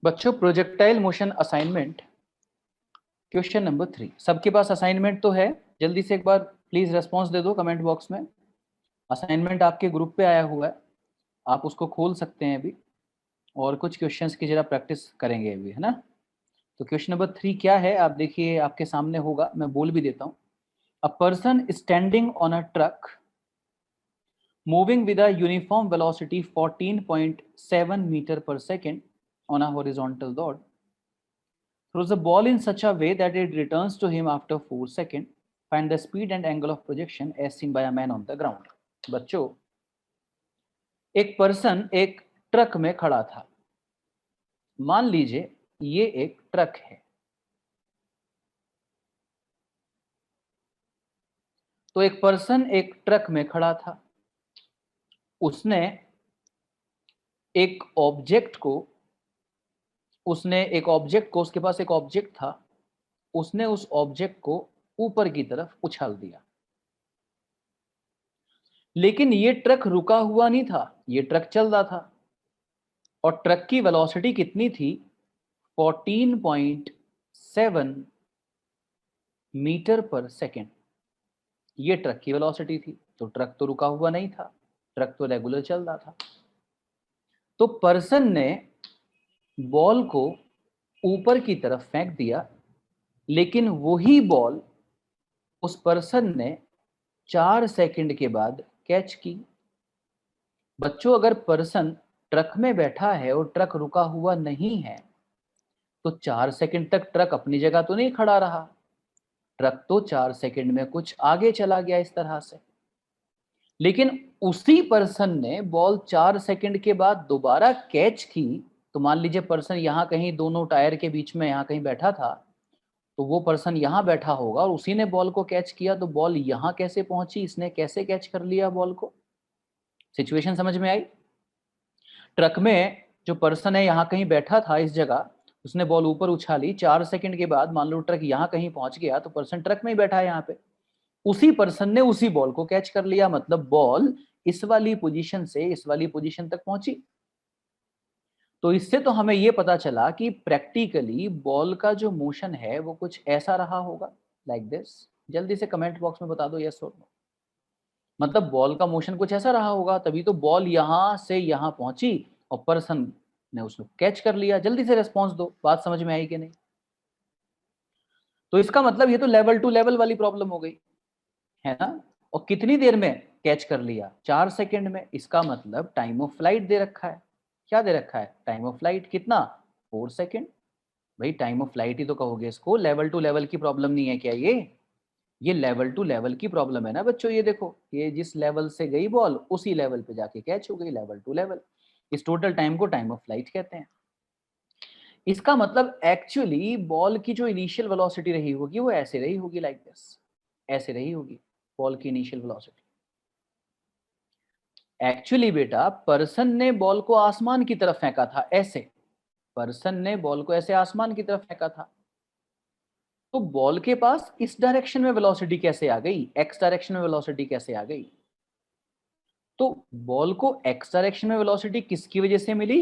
बच्चों projectile motion assignment question number 3। सबके पास assignment तो है? जल्दी से एक बार प्लीज रेस्पॉन्स दे दो कमेंट बॉक्स में। असाइनमेंट आपके ग्रुप पे आया हुआ है, आप उसको खोल सकते हैं अभी और कुछ क्वेश्चंस की जरा प्रैक्टिस करेंगे अभी, है ना। तो क्वेश्चन नंबर 3 क्या है आप देखिए, आपके सामने होगा, मैं बोल भी देता हूँ। A person standing on a truck moving with a uniform velocity 14.7 meter per second on a horizontal dot throws the ball in such a way that it returns to him after 4 seconds. Find the speed and angle of projection as seen by a man on the ground. बच्चों, एक person एक truck में खड़ा था। मान लीजिए ये एक ट्रक है। तो एक पर्सन एक ट्रक में खड़ा था, उसने एक ऑब्जेक्ट को उसके पास एक ऑब्जेक्ट था, उसने उस ऑब्जेक्ट को ऊपर की तरफ उछाल दिया। लेकिन ये ट्रक रुका हुआ नहीं था, ये ट्रक चल रहा था और ट्रक की वेलोसिटी कितनी थी? 14.7 मीटर पर सेकेंड। ये ट्रक की वेलोसिटी थी, तो ट्रक तो रुका हुआ नहीं था, ट्रक तो रेगुलर चल रहा था। तो पर्सन ने बॉल को ऊपर की तरफ फेंक दिया, लेकिन वही बॉल उस पर्सन ने 4 सेकंड के बाद कैच की। बच्चों, अगर पर्सन ट्रक में बैठा है और ट्रक रुका हुआ नहीं है तो 4 सेकंड तक ट्रक अपनी जगह तो नहीं खड़ा रहा, ट्रक तो 4 सेकंड में कुछ आगे चला गया इस तरह से। लेकिन उसी पर्सन ने बॉल 4 सेकंड के बाद दोबारा कैच की। तो मान लीजिए पर्सन यहां कहीं दोनों टायर के बीच में यहां कहीं बैठा था, तो वो पर्सन यहां बैठा होगा और उसी ने बॉल को कैच किया। तो बॉल यहां कैसे पहुंची, इसने कैसे कैच कर लिया बॉल को? सिचुएशन समझ में आई? ट्रक में जो पर्सन है यहां कहीं बैठा था इस जगह, उसने बॉल ऊपर उछाली, 4 सेकंड के बाद मान लो ट्रक यहां कहीं पहुंच गया, तो पर्सन ट्रक में ही बैठा है यहाँ पे, उसी पर्सन ने उसी बॉल को कैच कर लिया, मतलब बॉल इस वाली पोजीशन से इस वाली पोजीशन तक पहुंची। तो इससे तो हमें यह पता चला कि प्रैक्टिकली बॉल का जो मोशन है वो कुछ ऐसा रहा होगा, लाइक दिस। जल्दी से कमेंट बॉक्स में बता दो यस और नो। मतलब बॉल का मोशन कुछ ऐसा रहा होगा, तभी तो बॉल यहां से यहां पहुंची और पर्सन ने उसको कैच कर लिया। जल्दी से रेस्पॉन्स दो, बात समझ में आई कि नहीं? तो इसका मतलब ये तो लेवल टू लेवल वाली प्रॉब्लम हो गई, है ना। और कितनी देर में कैच कर लिया? 4 सेकंड में। इसका मतलब टाइम ऑफ फ्लाइट दे रखा है। क्या दे रखा है? टाइम ऑफ फ्लाइट कितना? 4 सेकंड। भाई टाइम ऑफ फ्लाइट ही तो कहोगे इसको, लेवल टू लेवल की प्रॉब्लम नहीं है क्या ये लेवल टू लेवल की प्रॉब्लम है ना बच्चों। ये देखो, ये जिस लेवल से गई बॉल उसी लेवल पे जाके कैच हो गई, लेवल टू लेवल। इस टोटल टाइम को टाइम ऑफ फ्लाइट कहते हैं। इसका मतलब एक्चुअली बॉल की जो इनिशियल वेलोसिटी रही होगी वो ऐसे रही होगी, लाइक दिस, ऐसे रही होगी बॉल की इनिशियल वेलोसिटी। एक्चुअली बेटा पर्सन ने बॉल को आसमान की तरफ फेंका था, ऐसे। पर्सन ने बॉल को ऐसे आसमान की तरफ फेंका था, तो बॉल के पास इस डायरेक्शन में वेलोसिटी कैसे आ गई, एक्स डायरेक्शन में वेलोसिटी कैसे आ गई? तो बॉल को एक्स डायरेक्शन में वेलोसिटी किसकी वजह से मिली?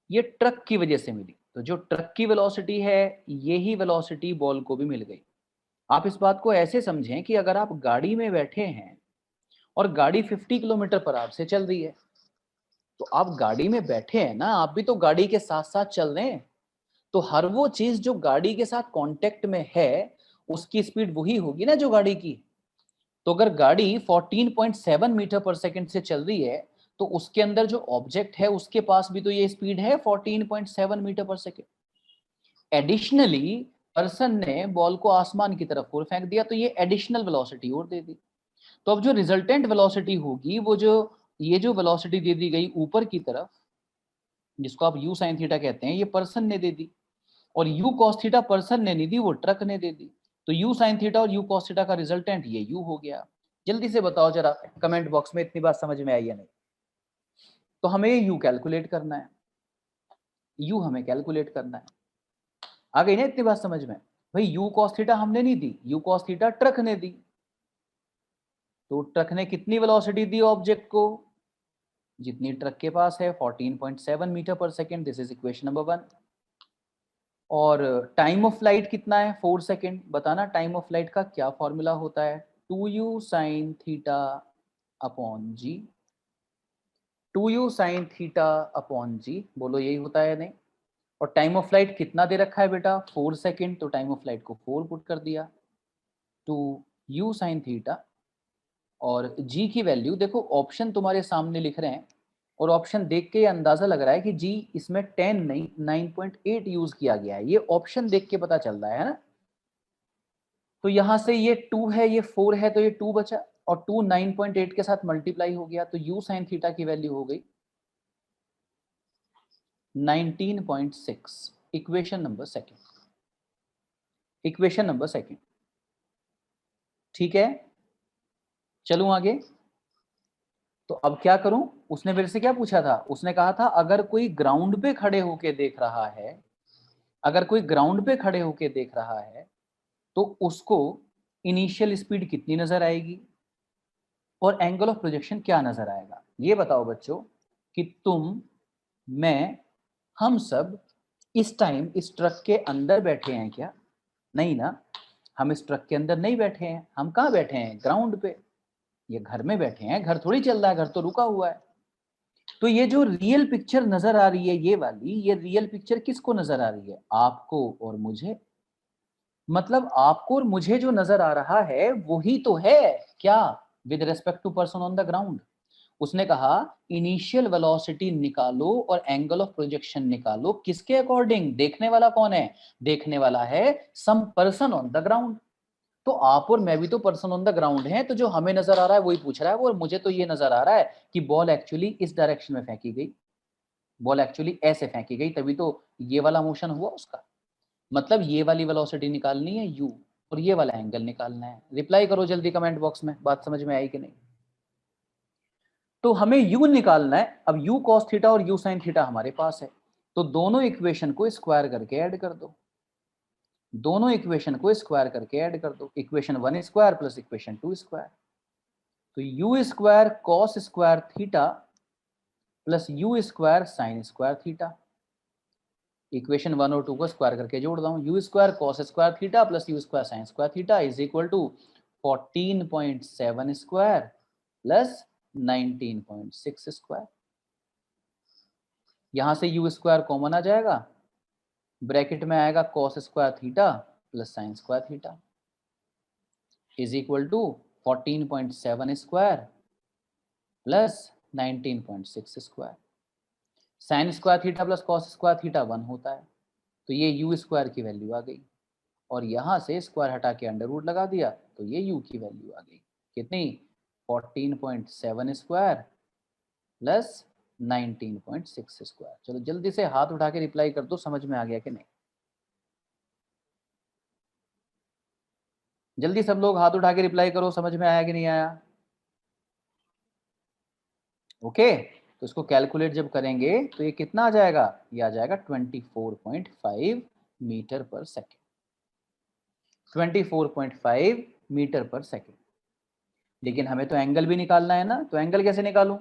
ये ट्रक की वजह से मिली। तो जो ट्रक की वेलोसिटी है यही वेलोसिटी बॉल को भी मिल गई। आप इस बात को ऐसे समझें कि अगर आप गाड़ी में बैठे हैं और गाड़ी 50 किलोमीटर पर आवर से चल रही है, तो आप गाड़ी में बैठे हैं ना, आप भी तो गाड़ी के साथ साथ चल रहे हैं। तो हर वो चीज जो गाड़ी के साथ कांटेक्ट में है उसकी स्पीड वही होगी ना जो गाड़ी की। तो अगर गाड़ी 14.7 मीटर पर सेकंड से चल रही है तो उसके अंदर जो ऑब्जेक्ट है उसके पास भी तो ये स्पीड है 14.7 मीटर पर सेकंड। एडिशनली पर्सन ने बॉल को आसमान की तरफ और फेंक दिया, तो ये एडिशनल वेलोसिटी और दे दी। तो अब जो रिजल्टेंट वेलोसिटी होगी वो जो ये जो वेलोसिटी दे दी गई ऊपर की तरफ, जिसको आप यू साइन थीटा कहते हैं, ये पर्सन ने दे दी। और यू कॉस थीटा पर्सन ने नहीं दी, वो ट्रक ने दे दी। तो यू साइन थीटा और यू कॉस थीटा का रिजल्टेंट ये यू हो गया। जल्दी से बताओ जरा कमेंट बॉक्स में, इतनी बात समझ में आई या नहीं? तो हमें यू कैलकुलेट करना है, यू हमें कैलकुलेट करना है। आ गई ना इतनी बात समझ में? भाई यू कॉस थीटा हमने नहीं दी, यू कॉस थीटा ट्रक ने दी। तो ट्रक ने कितनी वेलोसिटी दी ऑब्जेक्ट को? जितनी ट्रक के पास है 14.7 मीटर पर second, this is equation number 1। और टाइम ऑफ फ्लाइट कितना है 4 सेकेंड। बताना टाइम ऑफ फ्लाइट का क्या फॉर्मूला होता है, 2u sin थीटा अपॉन जी। 2u sin थीटा अपॉन जी, बोलो यही होता है नहीं। और टाइम ऑफ फ्लाइट कितना दे रखा है बेटा 4 सेकेंड, तो टाइम ऑफ फ्लाइट को 4 पुट कर दिया, 2u sin थीटा। और जी की वैल्यू देखो, ऑप्शन तुम्हारे सामने लिख रहे हैं और ऑप्शन देख के अंदाजा लग रहा है कि जी इसमें 10 नहीं 9.8 यूज किया गया है, ये ऑप्शन देख के पता चल रहा है ना। तो यहां से ये 2 है, ये 4 है, तो ये 2 बचा और 2 9.8 के साथ मल्टीप्लाई हो गया, तो u sin थीटा की वैल्यू हो गई 19.6। Equation number second, equation number second. ठीक है, चलूं आगे। तो अब क्या करूं, उसने मेरे से क्या पूछा था, उसने कहा था अगर कोई ग्राउंड पे खड़े होके देख रहा है, अगर कोई ग्राउंड पे खड़े होके देख रहा है तो उसको इनिशियल स्पीड कितनी नजर आएगी और एंगल ऑफ प्रोजेक्शन क्या नजर आएगा। ये बताओ बच्चों कि तुम, मैं, हम सब इस टाइम इस ट्रक के अंदर बैठे हैं क्या? नहीं ना, हम इस ट्रक के अंदर नहीं बैठे हैं, हम कहाँ बैठे हैं, ग्राउंड पे। ये घर में बैठे हैं, घर थोड़ी चल रहा है, घर तो रुका हुआ है। तो ये जो रियल पिक्चर नजर आ रही है ये वाली, ये रियल पिक्चर किसको नजर आ रही है, आपको और मुझे। मतलब आपको और मुझे जो नजर आ रहा है वही तो है क्या, with respect to person on the ground. उसने कहा इनिशियल वेलोसिटी निकालो और एंगल ऑफ प्रोजेक्शन निकालो, किसके अकॉर्डिंग, देखने वाला कौन है, देखने वाला है some person on the ground. तो आप और मैं भी तो पर्सन ऑन द ग्राउंड हैं, तो जो हमें नजर आ रहा है वही पूछ रहा है, और मुझे तो ये नजर आ रहा है कि बॉल एक्चुअली इस डायरेक्शन में फेंकी गई, बॉल एक्चुअली ऐसे फेंकी गई, तभी तो ये वाला मोशन हुआ उसका। मतलब ये वाली वेलोसिटी निकालनी है u और ये वाला एंगल निकालना है। रिप्लाई करो जल्दी कमेंट बॉक्स में, बात समझ में आई कि नहीं। तो हमें u निकालना है। अब u cos थीटा और u sin थीटा हमारे पास है, तो दोनों इक्वेशन को स्क्वायर करके ऐड कर दो, दोनों इक्वेशन को स्क्वायर करके ऐड कर दो, equation 1 square plus equation 2 square. तो u square cos square theta plus u square sin square theta. Equation 1 और 2 को स्क्वायर करके जोड़ रहा हूं, u square cos square theta plus u square sine square theta is equal to 14.7 square plus 19.6 square. यहां से you square common आ जाएगा, bracket में आएगा cos square theta plus sine square theta is equal to 14.7 square plus 19.6 square. Sine square theta plus cos square theta 1 होता है, तो ये u square की वैल्यू आ गई, और यहां से स्क्वायर हटा के अंडर रूट लगा दिया, तो ये u की वैल्यू आ गई कितनी, 14.7 स्क्वायर प्लस 19.6 स्क्वायर। चलो जल्दी से हाथ उठा के रिप्लाई कर दो, समझ में आ गया कि नहीं। जल्दी सब लोग हाथ उठा के रिप्लाई करो, समझ में आया कि नहीं आया। ओके, तो इसको कैलकुलेट जब करेंगे तो ये कितना आ जाएगा, ये आ जाएगा 24.5 मीटर पर सेकेंड, 24.5 मीटर पर सेकेंड। लेकिन हमें तो एंगल भी निकालना है ना, तो एंगल कैसे निकालूं,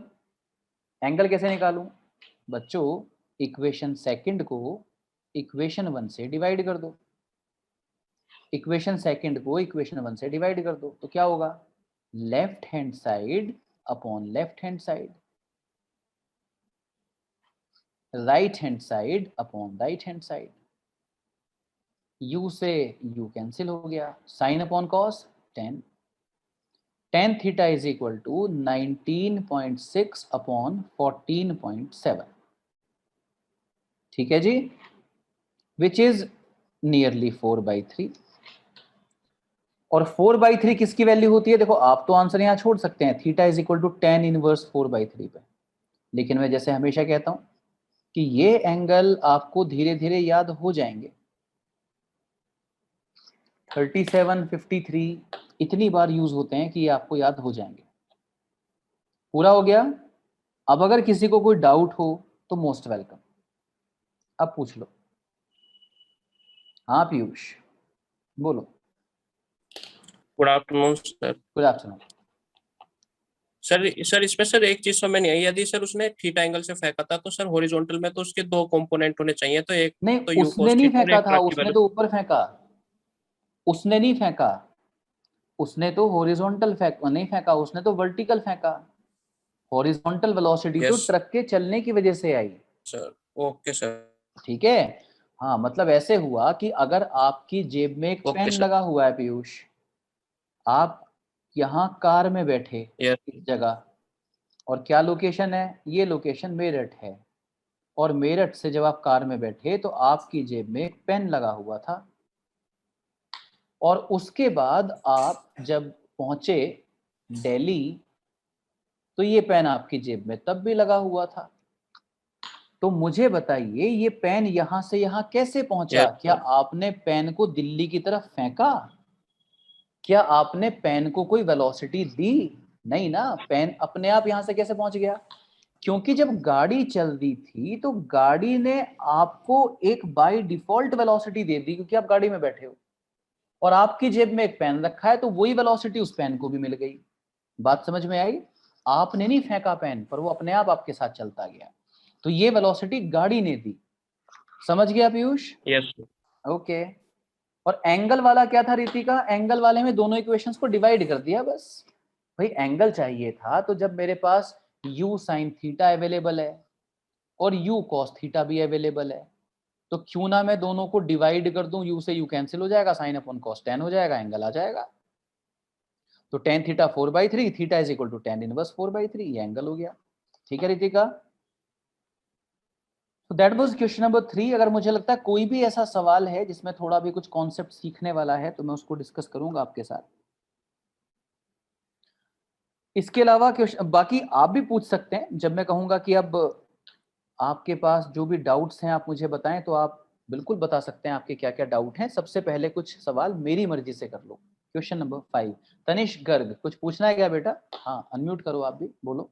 एंगल कैसे निकालूं बच्चों, इक्वेशन सेकंड को इक्वेशन 1 से डिवाइड कर दो, इक्वेशन सेकंड को इक्वेशन 1 से डिवाइड कर दो, तो क्या होगा, left hand side upon left hand side, right hand side upon right hand side. u से u कैंसिल हो गया, sine upon cos 10, tan theta is equal to 19.6 upon 14.7, ठीक है जी, विच इज नियरली 4/3। और 4/3 किसकी वैल्यू होती है, देखो आप तो आंसर यहां छोड़ सकते हैं, theta is equal to tan inverse 4/3 पे, लेकिन मैं जैसे हमेशा कहता हूं कि ये एंगल आपको धीरे धीरे याद हो जाएंगे। 37, 53 इतनी बार यूज होते हैं कि ये आपको याद हो जाएंगे। पूरा हो गया। अब अगर किसी को कोई डाउट हो तो मोस्ट वेलकम, अब पूछ लो। हाँ पीयूष बोलो। Good afternoon sir. Good afternoon. Sir इसमें सर एक चीज समझ नहीं आई, यदि सर उसने थीटा एंगल से फेंका था तो सर हॉरिजॉन्टल में तो उसके दो कंपोनेंट होने चाहिए, तो एक नहीं, तो यू उसने cos नहीं थीटा और फेंका एक था, ट्रक की उसने वैल्यू। तो ऊपर फेंका। उसने नहीं फेंका, उसने तो हॉरिजॉन्टल नहीं फेंका, उसने तो वर्टिकल फेंका। हॉरिजॉन्टल वेलोसिटी तो यस ट्रक के चलने की वजह से आई। सर, ओके सर, ठीक है। हाँ, मतलब ऐसे हुआ कि अगर आपकी जेब में एक ओके पेन सर, लगा हुआ है पीयूष, आप यहाँ कार में बैठे यस इस जगह, और क्या लोकेशन है, ये लोकेशन मेरठ है, और मेरठ से जब आप कार में बैठे तो आपकी जेब में एक पेन लगा हुआ था, और उसके बाद आप जब पहुंचे दिल्ली तो ये पेन आपकी जेब में तब भी लगा हुआ था। तो मुझे बताइए, ये पेन यहां से यहां कैसे पहुंचा? यस क्या सर, आपने पेन को दिल्ली की तरफ फेंका? क्या आपने पेन को कोई वेलोसिटी दी? नहीं ना, पेन अपने आप यहां से कैसे पहुंच गया? क्योंकि जब गाड़ी चल रही थी तो गाड़ी ने आपको एक बाय डिफॉल्ट वेलोसिटी दे दी, क्योंकि आप गाड़ी में बैठे हो और आपकी जेब में एक पेन रखा है, तो वही वेलोसिटी उस पेन को भी मिल गई। बात समझ में आई? आपने नहीं फेंका पेन, पर वो अपने आप आपके साथ चलता गया। तो ये वेलोसिटी गाड़ी ने दी। समझ गया पीयूष? Yes okay. और एंगल वाला क्या था रितिका? एंगल वाले में दोनों इक्वेशंस को डिवाइड कर दिया बस। भाई एंगल चाहिए था तो जब मेरे पास u sin थीटा अवेलेबल है और u cos थीटा भी अवेलेबल है, तो क्यों ना मैं दोनों को डिवाइड कर दूं, u से u कैंसिल हो जाएगा, sin अपॉन cos tan हो जाएगा, एंगल आ जाएगा। तो tan theta 4/3, theta is equal to tan inverse 4/3, ये एंगल हो गया। ठीक है रितिका? तो दैट वाज क्वेश्चन नंबर 3। अगर मुझे लगता है कोई भी ऐसा सवाल है जिसमें थोड़ा भी कुछ कॉन्सेप्ट सीखने वाला है तो मैं उसको डिस्कस करूंगा आपके साथ। इसके अलावा क्वेश्चन बाकी आप भी पूछ सकते हैं। जब मैं कहूंगा कि अब आपके पास जो भी डाउट्स हैं आप मुझे बताएं, तो आप बिल्कुल बता सकते हैं आपके क्या क्या डाउट हैं। सबसे पहले कुछ सवाल मेरी मर्जी से कर लो। क्वेश्चन नंबर 5, तनिष गर्ग, कुछ पूछना है क्या बेटा? हाँ, अनम्यूट करो, आप भी बोलो।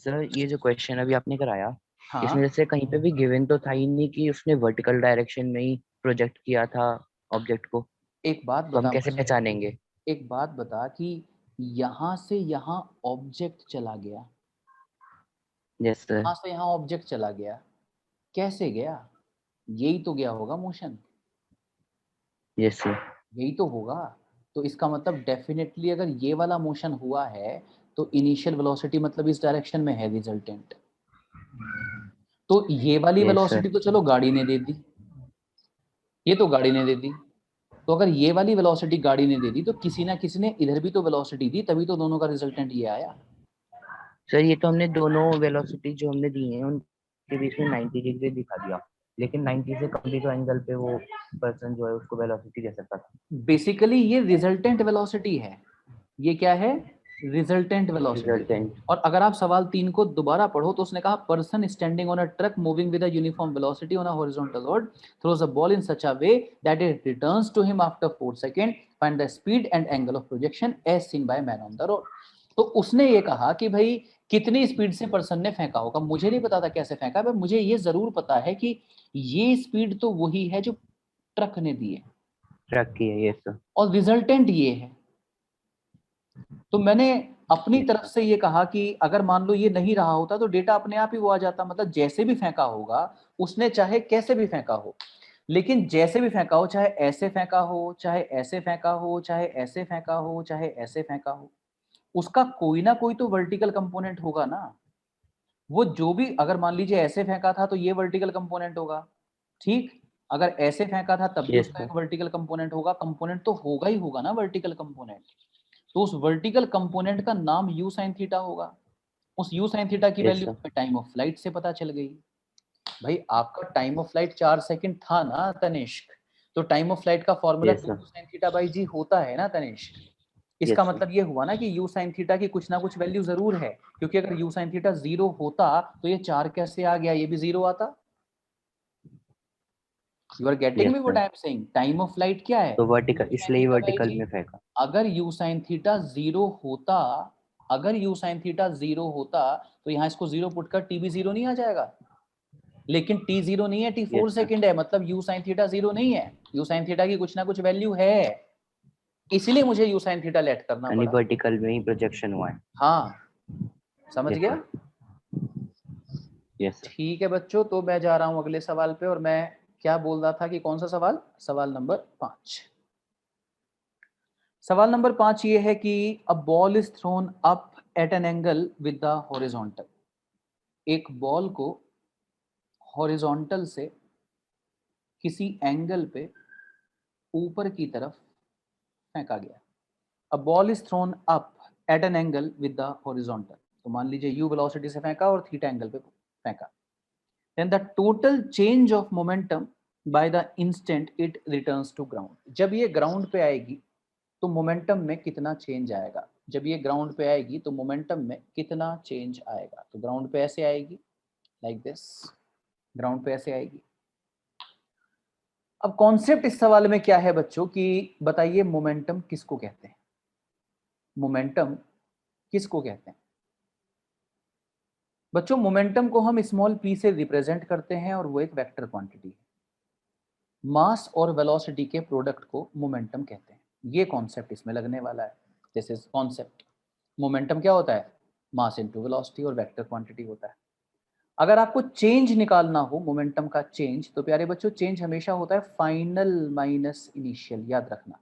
सर ये जो क्वेश्चन अभी आपने कराया, इसमें हाँ, जैसे कहीं पे भी गिवन तो था ही नहीं कि उसने वर्टिकल डायरेक्शन में ही प्रोजेक्ट किया था ऑब्जेक्ट को, एक बात तो हम बता कैसे मुझे, पहचानेंगे? एक बात बता कि यहां से यहां ऑब्जेक्ट चला गया, यस सर। यहां से यहां ऑब्जेक्ट चला गया, कैसे गया? यही तो गया होगा मोशन, यस सर। यही तो होगा। तो इसका मतलब डेफिनेटली अगर ये वाला मोशन हुआ है तो इनिशियल वेलोसिटी मतलब इस डायरेक्शन में है रिजल्टेंट। तो ये वाली यस वेलोसिटी सर। तो चलो गाड़ी ने दे दी, ये तो गाड़ी ने दे दी। तो अगर ये वाली वेलोसिटी गाड़ी ने दे दी तो किसी ना किसी ने इधर भी तो वेलोसिटी दी, तभी तो दोनों का रिजल्टेंट ये आया। सर ये तो हमने दोनों वेलोसिटी जो हमने दी हैं उनके बीच में 90 डिग्री दिखा दिया, लेकिन 90 से कम भी तो एंगल पे वो पर्सन जो है उसको वेलोसिटी दे सकता था। बेसिकली ये रिजल्टेंट वेलोसिटी है। ये क्या है? Resultant velocity. रिजल्टेंट। और अगर आप सवाल 3 को दोबारा पढ़ो तो उसने कहा person standing on a truck moving with a uniform velocity on a horizontal road throws a ball in such a way that it returns to him after 4 second, find the speed and angle of projection as seen by man on the road. तो उसने ये कहा कि भाई कितनी speed से person ने फेंका होगा। मुझे नहीं पता था कैसे फेंका, पर मुझे ये जरूर पता है कि ये स्पीड तो वही है जो ट्रक ने दी है, ट्रक की है, यस सर। और रिजल्टेंट ये है। तो मैंने अपनी यस तरफ सर। से ये कहा कि अगर मान लो ये नहीं रहा होता तो डेटा अपने आप ही वो आ जाता, मतलब जैसे भी फेंका होगा उसने, चाहे कैसे भी फेंका हो, लेकिन जैसे भी फेंका हो, चाहे ऐसे फेंका हो, चाहे ऐसे फेंका हो, चाहे ऐसे फेंका हो, चाहे ऐसे फेंका हो, उसका कोई ना कोई तो वर्टिकल कंपोनेंट होगा ना। वो जो भी, अगर मान लीजिए ऐसे फेंका था तो ये वर्टिकल कंपोनेंट होगा, ठीक। अगर ऐसे फेंका था तब भी यस उसका सर। एक वर्टिकल कंपोनेंट होगा, कंपोनेंट तो होगा ही होगा ना वर्टिकल कंपोनेंट। तो उस वर्टिकल कंपोनेंट का नाम u sin थीटा होगा। उस u sin थीटा की yes value sir. Time of flight से पता चल गई। भाई आपका टाइम ऑफ फ्लाइट 4 सेकंड था ना तनिष्क, तो टाइम ऑफ फ्लाइट का फॉर्मूला यस तो sir. u sin theta by g होता है ना तनिष्क। इसका यस सर। मतलब ये हुआ ना कि u sin थीटा की कुछ ना कुछ वैल्यू जरूर है, क्योंकि अगर u sin थीटा 0 होता तो ये 4 कैसे आ गया, ये भी 0 आता। You are getting yes me what sir. I am saying? Time of flight क्या है? तो वर्टिकल, u sin इसलिए थीटा बाई वर्टिकल जी। में फेंका। अगर u sin थीटा 0 होता, अगर u sin थीटा 0 होता तो यहाँ इसको 0 पुट कर t भी 0 नहीं आ जाएगा। लेकिन t 0 नहीं है, t 4 यस सर। सेकंड है, मतलब u sin थीटा 0 नहीं है, u sin थीटा की कुछ ना कुछ वैल्यू है। इसीलिए मुझे यू साइन थीटा लेट करना यानी पड़ा। वर्टिकल में ही प्रोजेक्शन हुआ है। हाँ, समझ Yes, गया? Yes sir. ठीक है बच्चों, तो मैं जा रहा हूं अगले सवाल पे, और मैं क्या बोल रहा था कि कौन सा सवाल, सवाल नंबर 5। सवाल नंबर 5 ये है कि a ball is throne up at an angle with the horizontal. एक बॉल को हॉरिजॉन्टल से किसी एंगल पे ऊपर की तरफ फेंका गया। A ball is throne up at an angle with the horizontal. तो मान लीजिए यू वेलोसिटी से फेंका और थीटा एंगल पे फेंका। Then the total change of momentum by the instant it returns to ground. जब ये ग्राउंड पे आएगी तो मोमेंटम में कितना चेंज आएगा। जब ये ग्राउंड पे आएगी तो मोमेंटम में कितना चेंज आएगा। तो ग्राउंड पे ऐसे आएगी, लाइक दिस, ग्राउंड पे ऐसे आएगी। अब कॉन्सेप्ट इस सवाल में क्या है बच्चों कि बताइए मोमेंटम किसको कहते हैं। मोमेंटम किसको कहते हैं बच्चों? मोमेंटम को हम स्मॉल p से रिप्रेजेंट करते हैं और वो एक वेक्टर क्वांटिटी है। मास और वेलोसिटी के प्रोडक्ट को मोमेंटम कहते हैं। ये कॉन्सेप्ट इसमें लगने वाला है। This is concept. मोमेंटम क्या होता है? मास इनटू वेलोसिटी और वेक्टर क्वांटिटी होता है। अगर आपको चेंज निकालना हो मोमेंटम का चेंज, तो प्यारे बच्चों चेंज हमेशा होता है फाइनल माइनस इनिशियल। याद रखना,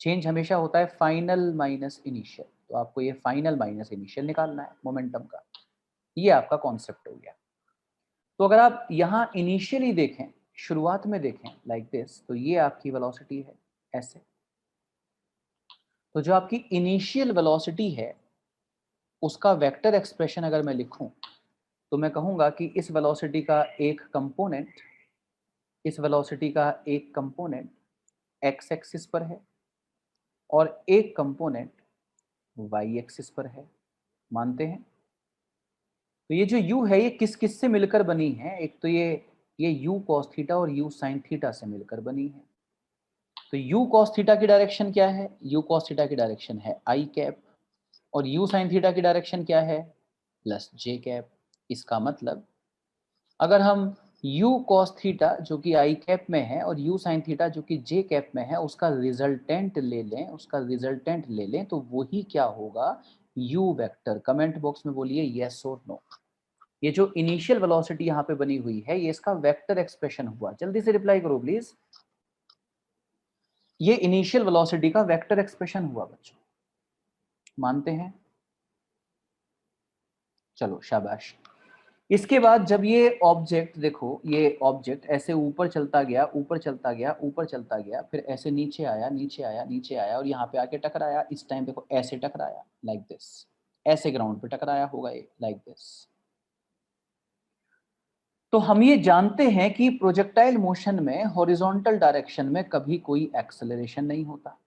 चेंज हमेशा होता है फाइनल माइनस इनिशियल। तो आपको ये फाइनल माइनस इनिशियल निकालना है मोमेंटम का। ये आपका कॉन्सेप्ट हो गया। तो अगर आप यहाँ इनिशियली देखें, शुरुआत में देखें लाइक दिस, तो ये आपकी वेलोसिटी है ऐसे। तो जो आपकी इनिशियल वेलोसिटी है उसका वेक्टर एक्सप्रेशन अगर मैं लिखूं तो मैं कहूंगा कि इस वेलोसिटी का एक कंपोनेंट, इस वेलोसिटी का एक कंपोनेंट एक्स एक्सिस पर है और एक कंपोनेंट वाई एक्सिस पर है। मानते हैं? तो ये जो u है ये किस किस से मिलकर बनी है? एक तो ये u cos थीटा और u sin थीटा से मिलकर बनी है। तो u cos थीटा की डायरेक्शन क्या है? u cos थीटा की डायरेक्शन है i कैप, और u sin थीटा की डायरेक्शन क्या है? Plus j cap. इसका मतलब अगर हम u cos थीटा जो कि i कैप में है और u sin थीटा जो कि j कैप में है उसका रिजल्टेंट ले लें, उसका रिजल्टेंट ले लें, तो वही क्या होगा? u vector. कमेंट बॉक्स में बोलिए यस और नो। ये जो इनिशियल वेलोसिटी यहाँ पे बनी हुई है ये इसका वेक्टर एक्सप्रेशन हुआ। जल्दी से रिप्लाई करो प्लीज। ये इनिशियल वेलोसिटी का वेक्टर एक्सप्रेशन हुआ बच्चों। मानते हैं? चलो शाबाश। इसके बाद जब ये ऑब्जेक्ट, देखो ये ऑब्जेक्ट ऐसे ऊपर चलता गया, ऊपर चलता गया, ऊपर चलता गया, फिर ऐसे नीचे आया, नीचे आया, नीचे आया और यहाँ पे आके टकराया। इस टाइम देखो ऐसे टकराया, लाइक दिस। ऐसे ग्राउंड पे टकराया होगा ये, लाइक दिस। तो हम ये जानते हैं कि प्रोजेक्टाइल मोशन में हॉरिजॉन्टल डायरेक्शन में कभी कोई एक्सेलरेशन नहीं होता।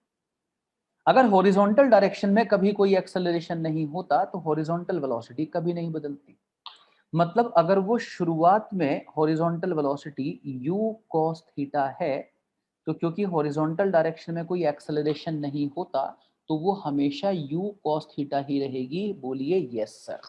अगर हॉरिजॉन्टल डायरेक्शन में कभी कोई एक्सेलरेशन नहीं होता तो हॉरिजॉन्टल वेलोसिटी कभी नहीं बदलती। मतलब अगर वो शुरुआत में horizontal velocity u cos theta है, तो क्योंकि हॉरिजॉन्टल डायरेक्शन में कोई एक्सेलरेशन नहीं होता तो वो हमेशा u cos थीटा ही रहेगी। बोलिए यस सर।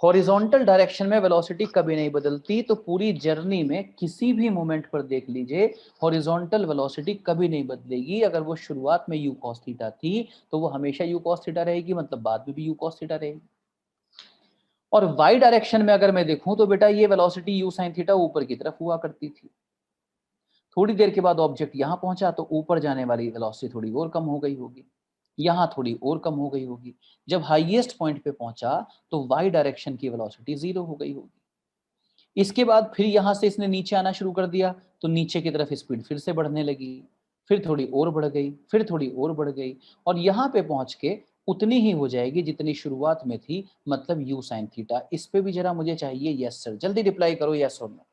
हॉरिजॉन्टल डायरेक्शन में वेलोसिटी कभी नहीं बदलती। तो पूरी जर्नी में किसी भी मोमेंट पर देख लीजिए हॉरिजॉन्टल वेलोसिटी कभी नहीं बदलेगी। अगर वो शुरुआत में u cos थीटा थी तो वो हमेशा u cos थीटा रहेगी, मतलब बाद में भी u cos थीटा रहेगी। और y डायरेक्शन में अगर मैं देखूं तो बेटा ये वेलोसिटी u sin थीटा ऊपर की तरफ हुआ करती थी। थोड़ी देर के बाद ऑब्जेक्ट यहां पहुंचा तो ऊपर जाने वाली वेलोसिटी थोड़ी और कम हो गई होगी, यहाँ थोड़ी और कम हो गई होगी। जब हाईएस्ट पॉइंट पे पहुंचा तो y डायरेक्शन की वेलोसिटी 0 हो गई होगी। इसके बाद फिर यहाँ से इसने नीचे आना शुरू कर दिया तो नीचे की तरफ स्पीड फिर से बढ़ने लगी, फिर थोड़ी और बढ़ गई, फिर थोड़ी और बढ़ गई और यहाँ पे पहुंच के उतनी ही हो जाएगी जितनी शुरुआत में थी, मतलब u sin थीटा। इस पे भी जरा मुझे चाहिए यस सर। जल्दी रिप्लाई करो यस और नो।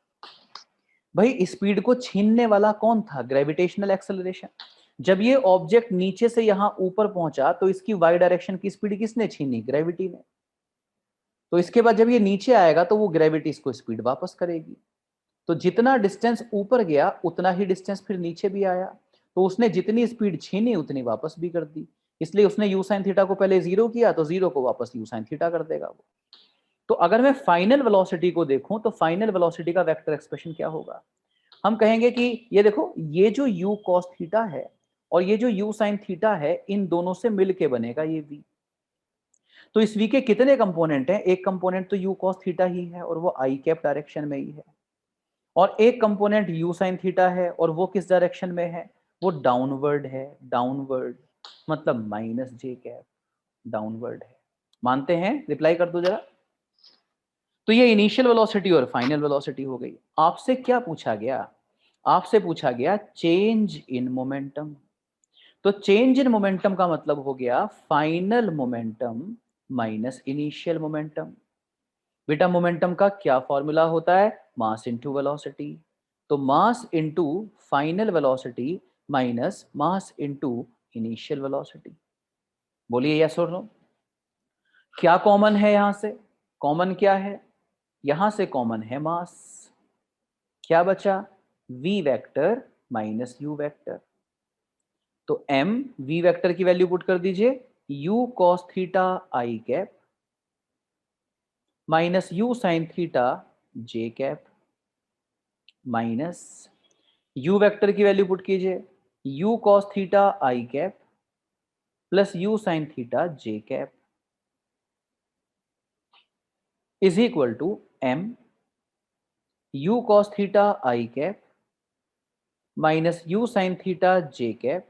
भाई स्पीड को छीनने वाला कौन था? Gravitational acceleration. जब ये ऑब्जेक्ट नीचे से यहां ऊपर पहुंचा तो इसकी वाई डायरेक्शन की स्पीड किसने छीनी? ग्रेविटी ने। तो इसके बाद जब ये नीचे आएगा तो वो ग्रेविटी इसको स्पीड वापस करेगी। तो जितना डिस्टेंस ऊपर गया उतना ही डिस्टेंस फिर नीचे भी आया। तो उसने जितनी स्पीड छीनी उतनी वापस भी कर दी। इसलिए उसने यू साइन थीटा को पहले 0 किया तो 0 को वापस यू साइन थीटा कर देगा वो। तो अगर मैं फाइनल वेलोसिटी को देखूं तो फाइनल वेलोसिटी का वेक्टर एक्सप्रेशन क्या होगा? हम कहेंगे कि ये देखो ये जो u cos थीटा है और ये जो u sin थीटा है इन दोनों से मिलके बनेगा ये v। तो इस v के कितने कंपोनेंट हैं? एक कंपोनेंट तो u cos थीटा ही है और वो i कैप डायरेक्शन में ही है, और एक कंपोनेंट u sin थीटा है और वो किस डायरेक्शन में है? वो डाउनवर्ड है, डाउनवर्ड मतलब माइनस j कैप, डाउनवर्ड है। मानते हैं? रिप्लाई कर दो जरा। तो ये इनिशियल वेलोसिटी और फाइनल वेलोसिटी हो गई। आपसे क्या पूछा गया? आपसे पूछा गया चेंज इन मोमेंटम। तो चेंज इन मोमेंटम का मतलब हो गया final momentum minus initial momentum. बेटा मोमेंटम का क्या फॉर्मूला होता है? Mass into velocity. तो mass into final velocity minus mass into initial velocity. बोलिए यस और नो। क्या कॉमन है यहां से? कॉमन क्या है? यहां से कॉमन है मास। क्या बचा? v vector minus u vector. तो m v वेक्टर की वैल्यू पुट कर दीजिए, u cos theta i cap minus u sin theta j cap minus u vector की वैल्यू पुट कीजिए, u cos theta i cap plus u sin theta j cap is equal to m u cos theta i cap minus u sin theta j cap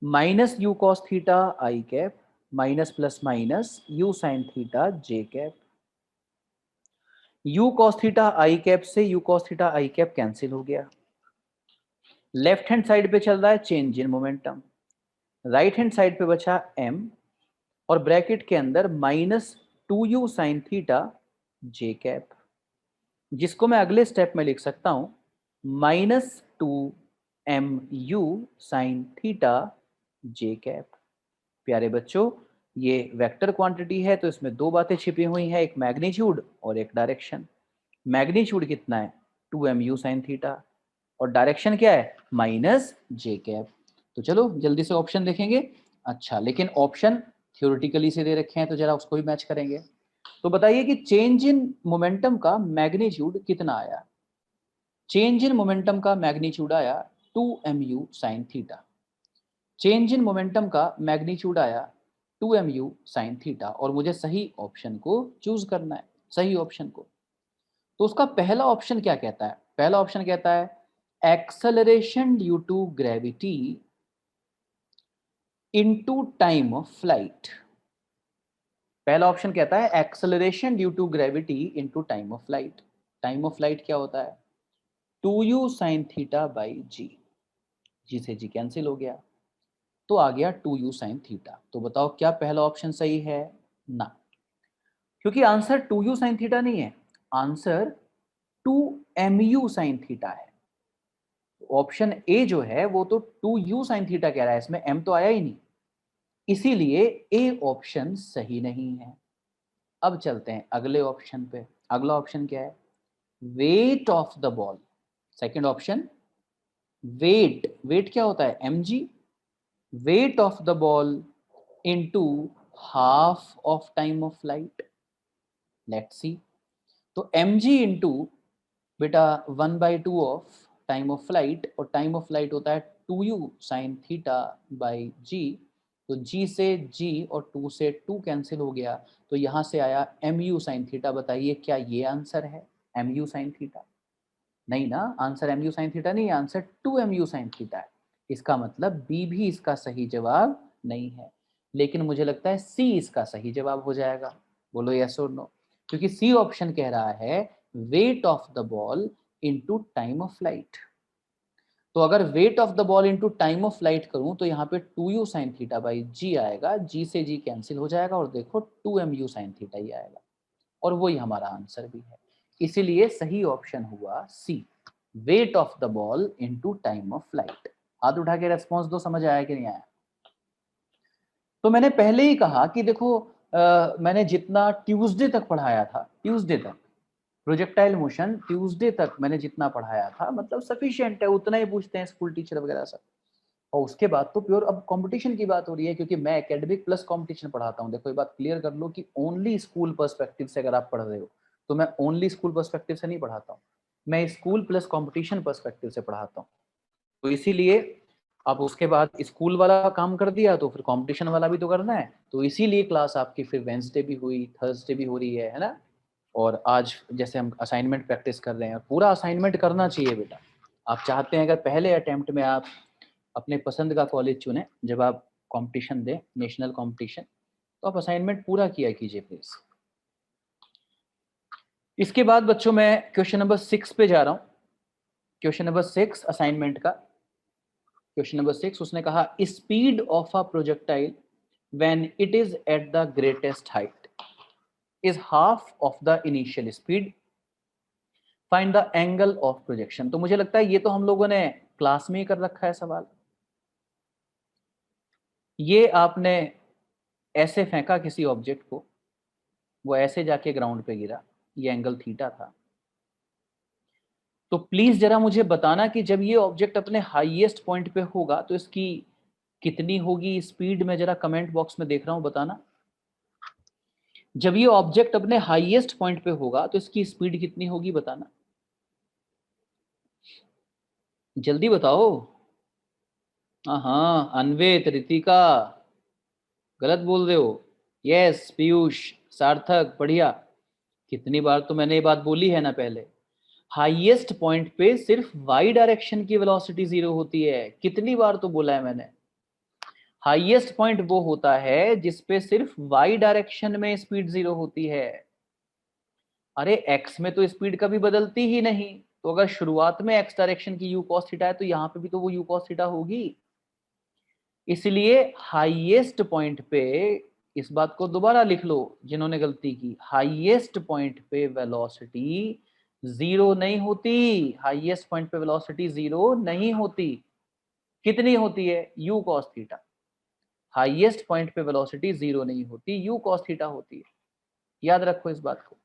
minus u cos theta i cap minus plus minus u sin theta j cap. u cos theta i cap से u cos theta i cap cancel हो गया। Left hand side पे चल रहा है change in momentum, right hand side पे बचा m और ब्रैकेट के अंदर minus 2u sin theta j cap, जिसको मैं अगले स्टेप में लिख सकता हूं minus 2mu sin theta j cap. प्यारे बच्चों ये वेक्टर क्वांटिटी है तो इसमें दो बातें छिपी हुई हैं, एक मैग्नीट्यूड और एक डायरेक्शन। मैग्नीट्यूड कितना है? 2mu sin थीटा और डायरेक्शन क्या है? Minus j cap. तो चलो जल्दी से ऑप्शन देखेंगे। अच्छा लेकिन ऑप्शन थ्योरेटिकली से दे रखे हैं तो जरा उसको भी मैच करेंगे। तो बताइए कि चेंज इन मोमेंटम का मैग्नीट्यूड कितना आया? चेंज इन मोमेंटम का मैग्नीट्यूड आया 2mu sin theta. Change in momentum का मैग्नीट्यूड आया 2mu sin थीटा और मुझे सही ऑप्शन को चूज करना है, सही ऑप्शन को। तो उसका पहला ऑप्शन क्या कहता है? पहला ऑप्शन कहता है acceleration due to gravity into time of flight. पहला ऑप्शन कहता है acceleration due to gravity into time of flight. Time of flight क्या होता है? 2u sin theta by G, G से जी कैंसिल हो गया तो आ गया 2u sin थीटा। तो बताओ क्या पहला ऑप्शन सही है? ना, क्योंकि आंसर 2u sin थीटा नहीं है, आंसर 2mu sin थीटा है। ऑप्शन ए जो है वो तो 2u sin थीटा कह रहा है, इसमें m तो आया ही नहीं, इसीलिए ए ऑप्शन सही नहीं है। अब चलते हैं अगले ऑप्शन पे। अगला ऑप्शन क्या है? Weight of the ball. Second option weight, weight क्या होता है? mg, weight of the ball into half of time of flight. Let's see. तो mg into बेटा 1/2 ऑफ टाइम ऑफ फ्लाइट और टाइम ऑफ फ्लाइट होता है 2u sin theta by g। तो g से g और 2 से 2 कैंसिल हो गया तो यहां से आया mu sin थीटा। बताइए क्या ये आंसर है mu sin थीटा? नहीं ना, आंसर mu sin थीटा नहीं, आंसर 2mu sin थीटा है। इसका मतलब बी भी इसका सही जवाब नहीं है, लेकिन मुझे लगता है सी इसका सही जवाब हो जाएगा। बोलो यस और नो, क्योंकि सी ऑप्शन कह रहा है weight of the ball into time of flight. तो अगर wait of the ball into time of flight करूं तो यहाँ पे 2u sin थीटा बाई जी आएगा, जी से जी कैंसिल हो जाएगा और देखो 2mu sin थीटा ही आएगा और वही हमारा आंसर भी है। इसीलिए सही ऑप्शन हुआ C, weight of the ball into time of flight. हाथ उठा के रेस्पॉन्स दो, समझ आया कि नहीं आया? तो मैंने पहले ही कहा कि देखो मैंने जितना ट्यूसडे तक पढ़ाया था, ट्यूसडे तक प्रोजेक्टाइल मोशन, ट्यूसडे तक मैंने जितना पढ़ाया था मतलब सफिशिएंट है, उतना ही पूछते हैं स्कूल टीचर वगैरह सब। और उसके बाद तो प्योर अब कंपटीशन की बात हो रही है, क्योंकि मैं एकेडमिक प्लस कंपटीशन पढ़ाता हूँ। देखो ये बात क्लियर कर लो कि ओनली स्कूल पर्सपेक्टिव से अगर आप पढ़ रहे हो तो मैं ओनली स्कूल पर्सपेक्टिव से नहीं पढ़ाता हूँ, मैं स्कूल प्लस कंपटीशन पर्सपेक्टिव से पढ़ाता हूँ। तो इसीलिए अब उसके बाद स्कूल वाला काम कर दिया तो फिर कंपटीशन वाला भी तो करना है, तो इसीलिए क्लास आपकी फिर वेंसडे भी हुई, थर्सडे भी हो रही है ना। और आज जैसे हम असाइनमेंट प्रैक्टिस कर रहे हैं, पूरा असाइनमेंट करना चाहिए बेटा। आप चाहते हैं अगर पहले अटेम्प्ट में आप अपने पसंद का कॉलेज चुने, जब आप कंपटीशन दें नेशनल कंपटीशन, तो आप असाइनमेंट पूरा किया कीजिए प्लीज। इसके बाद बच्चों मैं क्वेश्चन नंबर 6 पे जा रहा हूँ। क्वेश्चन नंबर 6 असाइनमेंट का क्वेश्चन नंबर 6, उसने कहा speed of a projectile when it is at the greatest height is half of the initial speed, find the angle of projection. तो मुझे लगता है ये तो हम लोगों ने क्लास में ही कर रखा है सवाल। ये आपने ऐसे फेंका किसी ऑब्जेक्ट को, वो ऐसे जाके ग्राउंड पे गिरा, ये एंगल थीटा था। तो प्लीज जरा मुझे बताना कि जब ये ऑब्जेक्ट अपने हाईएस्ट पॉइंट पे होगा तो इसकी कितनी होगी स्पीड। में जरा कमेंट बॉक्स में देख रहा हूं, बताना। जब ये ऑब्जेक्ट अपने हाईएस्ट पॉइंट पे होगा तो इसकी स्पीड कितनी होगी, बताना जल्दी बताओ। हाँ अन्वित, रितिका गलत बोल रहे हो। यस पीयूष, सार्थक, बढ़िया। कितनी बार तो मैंने ये बात बोली है ना पहले, हाईएस्ट पॉइंट पे सिर्फ वाई डायरेक्शन की वेलोसिटी 0 होती है। कितनी बार तो बोला है मैंने, हाईएस्ट पॉइंट वो होता है जिसपे सिर्फ वाई डायरेक्शन में स्पीड 0 होती है। अरे एक्स में तो स्पीड कभी बदलती ही नहीं, तो अगर शुरुआत में एक्स डायरेक्शन की यू कॉस थीटा है तो यहाँ पे भी तो वो यू कॉस थीटा होगी। इसलिए हाईएस्ट पॉइंट पे, इस बात को दोबारा लिख लो जिन्होंने गलती की, हाईएस्ट पॉइंट पे वेलोसिटी 0 नहीं होती। हाईएस्ट पॉइंट पे वेलोसिटी 0 नहीं होती। कितनी होती है, you cos theta. Highest point पे वेलोसिटी 0 नहीं होती, यू कॉस थीटा होती है। याद रखो इस बात को।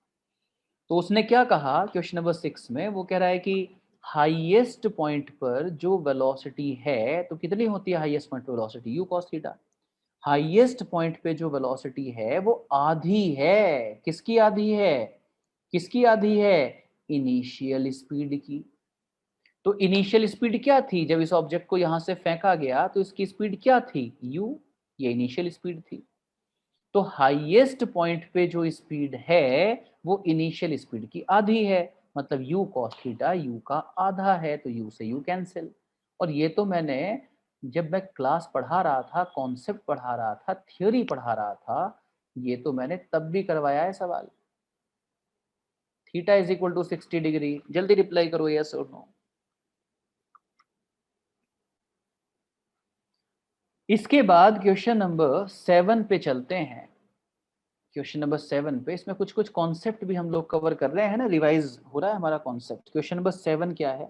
तो उसने क्या कहा क्वेश्चन नंबर 6 में, वो कह रहा है कि हाईएस्ट पॉइंट पर जो वेलोसिटी है, तो कितनी होती है हाईएस्ट पॉइंट पे velocity, you cos theta. Highest point पे जो वेलोसिटी है वो आधी है। किसकी आधी है, किसकी आधी है, इनिशियल स्पीड की। तो इनिशियल स्पीड क्या थी, जब इस ऑब्जेक्ट को यहां से फेंका गया तो इसकी स्पीड क्या थी, यू, ये इनिशियल स्पीड थी। तो हाईएस्ट पॉइंट पे जो स्पीड है वो इनिशियल स्पीड की आधी है, मतलब u cos थीटा u का आधा है, तो u से u कैंसिल। और ये तो मैंने जब मैं क्लास पढ़ा रहा था, कॉन्सेप्ट पढ़ा रहा था, थ्योरी पढ़ा रहा था, ये तो मैंने तब भी करवाया है सवाल। Theta is equal to 60 degree. जल्दी रिप्लाई करो यस और नो। इसके बाद क्वेश्चन नंबर 7 पे चलते हैं। क्वेश्चन नंबर 7 पे, इसमें कुछ कुछ कॉन्सेप्ट भी हम लोग कवर कर रहे हैं ना, रिवाइज हो रहा है हमारा कॉन्सेप्ट। क्वेश्चन नंबर 7 क्या है,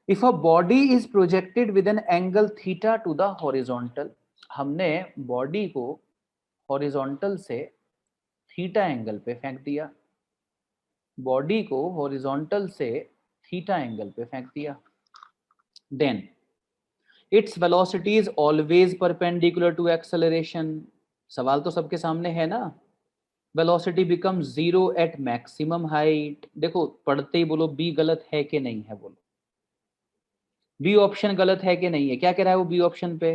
if a body is projected with an angle theta two the horizontal. हमने बॉडी को हॉरिजॉन्टल से थीटा एंगल पे फेंक दिया, बॉडी को हॉरिजॉन्टल से थीटा एंगल पे फेंक दिया। Then its velocity is always perpendicular to acceleration. सवाल तो सबके सामने है ना। Velocity become 0 at maximum height. देखो पढ़ते ही बोलो बी गलत है कि नहीं है, बोलो बी ऑप्शन गलत है कि नहीं है। क्या कह रहा है वो बी ऑप्शन पे,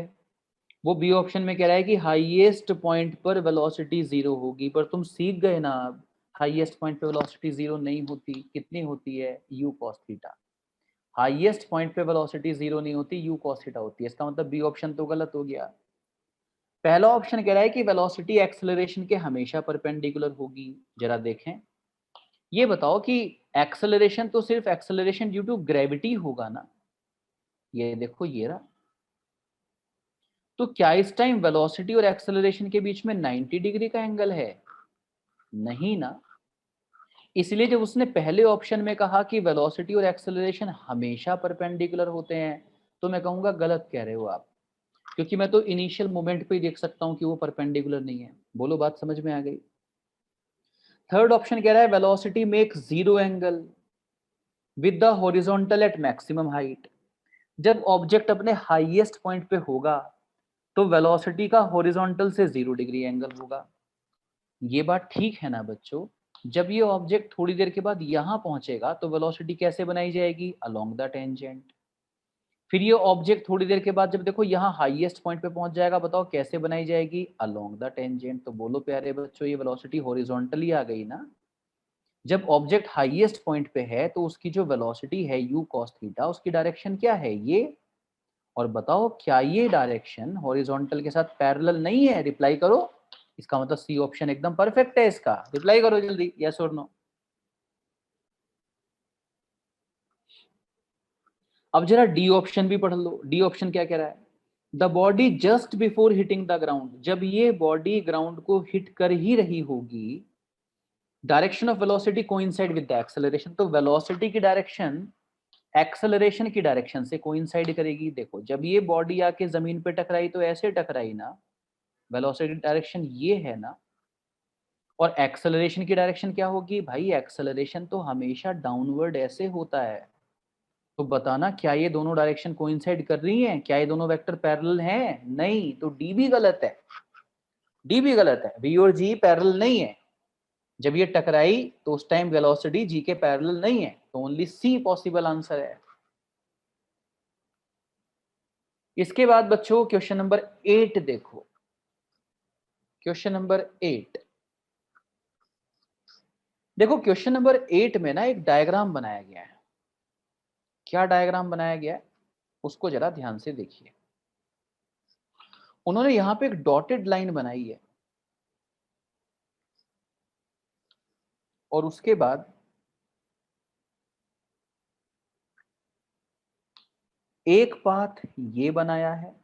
वो बी ऑप्शन में कह रहा है कि हाईएस्ट पॉइंट पर वेलोसिटी 0 होगी, पर तुम सीख गए ना अब, हाईएस्ट पॉइंट पे वेलोसिटी 0 नहीं होती। कितनी होती है, you cos theta. Highest point पे वेलोसिटी 0 नहीं होती, यू कॉस थीटा होती है। इसका मतलब बी ऑप्शन तो गलत हो गया। पहला ऑप्शन कह रहा है कि वेलोसिटी एक्सेलरेशन के हमेशा परपेंडिकुलर होगी। जरा देखें, ये बताओ कि एक्सेलरेशन तो सिर्फ एक्सेलरेशन ड्यू टू ग्रेविटी होगा ना। ये देखो ये रहा। तो क्या इस टाइम वेलोसिटी और एक्सेलरेशन के बीच में 90 डिग्री का एंगल है, नहीं ना। इसलिए जब उसने पहले ऑप्शन में कहा कि वेलोसिटी और एक्सेलरेशन हमेशा परपेंडिकुलर होते हैं, तो मैं कहूंगा गलत कह रहे हो आप, क्योंकि मैं तो इनिशियल मोमेंट पे ही देख सकता हूं कि वो परपेंडिकुलर नहीं है। बोलो बात समझ में आ गई। थर्ड ऑप्शन कह रहा है velocity make 0 angle with the horizontal at maximum height. जब ऑब्जेक्ट अपने हाईएस्ट पॉइंट पे होगा तो वेलोसिटी का हॉरिजॉन्टल से 0 डिग्री एंगल होगा। ये बात ठीक है ना बच्चों। जब ये ऑब्जेक्ट थोड़ी देर के बाद यहां पहुंचेगा तो वेलोसिटी कैसे बनाई जाएगी, अलोंग द टेंजेंट। फिर ये ऑब्जेक्ट थोड़ी देर के बाद जब देखो यहाँ हाईएस्ट पॉइंट पे पहुंच जाएगा, बताओ कैसे बनाई जाएगी, अलोंग द टेंजेंट। तो बोलो प्यारे बच्चों, ये वेलोसिटी हॉरिजॉन्टली आ गई ना। जब ऑब्जेक्ट हाईएस्ट पॉइंट पे है तो उसकी जो वेलोसिटी है u cos थीटा, उसकी डायरेक्शन क्या है, ये। और बताओ क्या ये डायरेक्शन हॉरिजॉन्टल के साथ पैरेलल नहीं है, रिप्लाई करो। इसका मतलब सी ऑप्शन एकदम परफेक्ट है इसका, रिप्लाई करो जल्दी, यस और नो। अब जरा डी ऑप्शन भी पढ़ लो। डी ऑप्शन क्या कह रहा है, the body just before hitting the ground, जब ये बॉडी ग्राउंड को हिट कर ही रही होगी, direction of velocity coincide with the acceleration, तो वेलोसिटी की डायरेक्शन एक्सेलरेशन की डायरेक्शन से कोइंसाइड करेगी। देखो जब ये बॉडी आके जमीन पे टकराई तो ऐसे टकराई ना, वेलोसिटी डायरेक्शन ये है ना, और एक्सेलरेशन की डायरेक्शन क्या होगी भाई, एक्सेलरेशन तो हमेशा डाउनवर्ड ऐसे होता है। तो बताना क्या ये दोनों डायरेक्शन कोइंसाइड कर रही हैं, क्या ये दोनों वेक्टर पैरेलल हैं, नहीं, तो डी भी गलत है, डी भी गलत है, बी और जी पैरेलल नहीं है। जब ये टकराई तो उस टाइम वेलोसिटी जी के पैरेलल नहीं है, तो ओनली सी पॉसिबल आंसर है। इसके बाद बच्चों क्वेश्चन नंबर 8 देखो, क्वेश्चन नंबर 8 देखो। क्वेश्चन नंबर 8 में ना एक डायग्राम बनाया गया है। क्या डायग्राम बनाया गया है उसको जरा ध्यान से देखिए। उन्होंने यहां पे एक डॉटेड लाइन बनाई है और उसके बाद एक पाथ ये बनाया है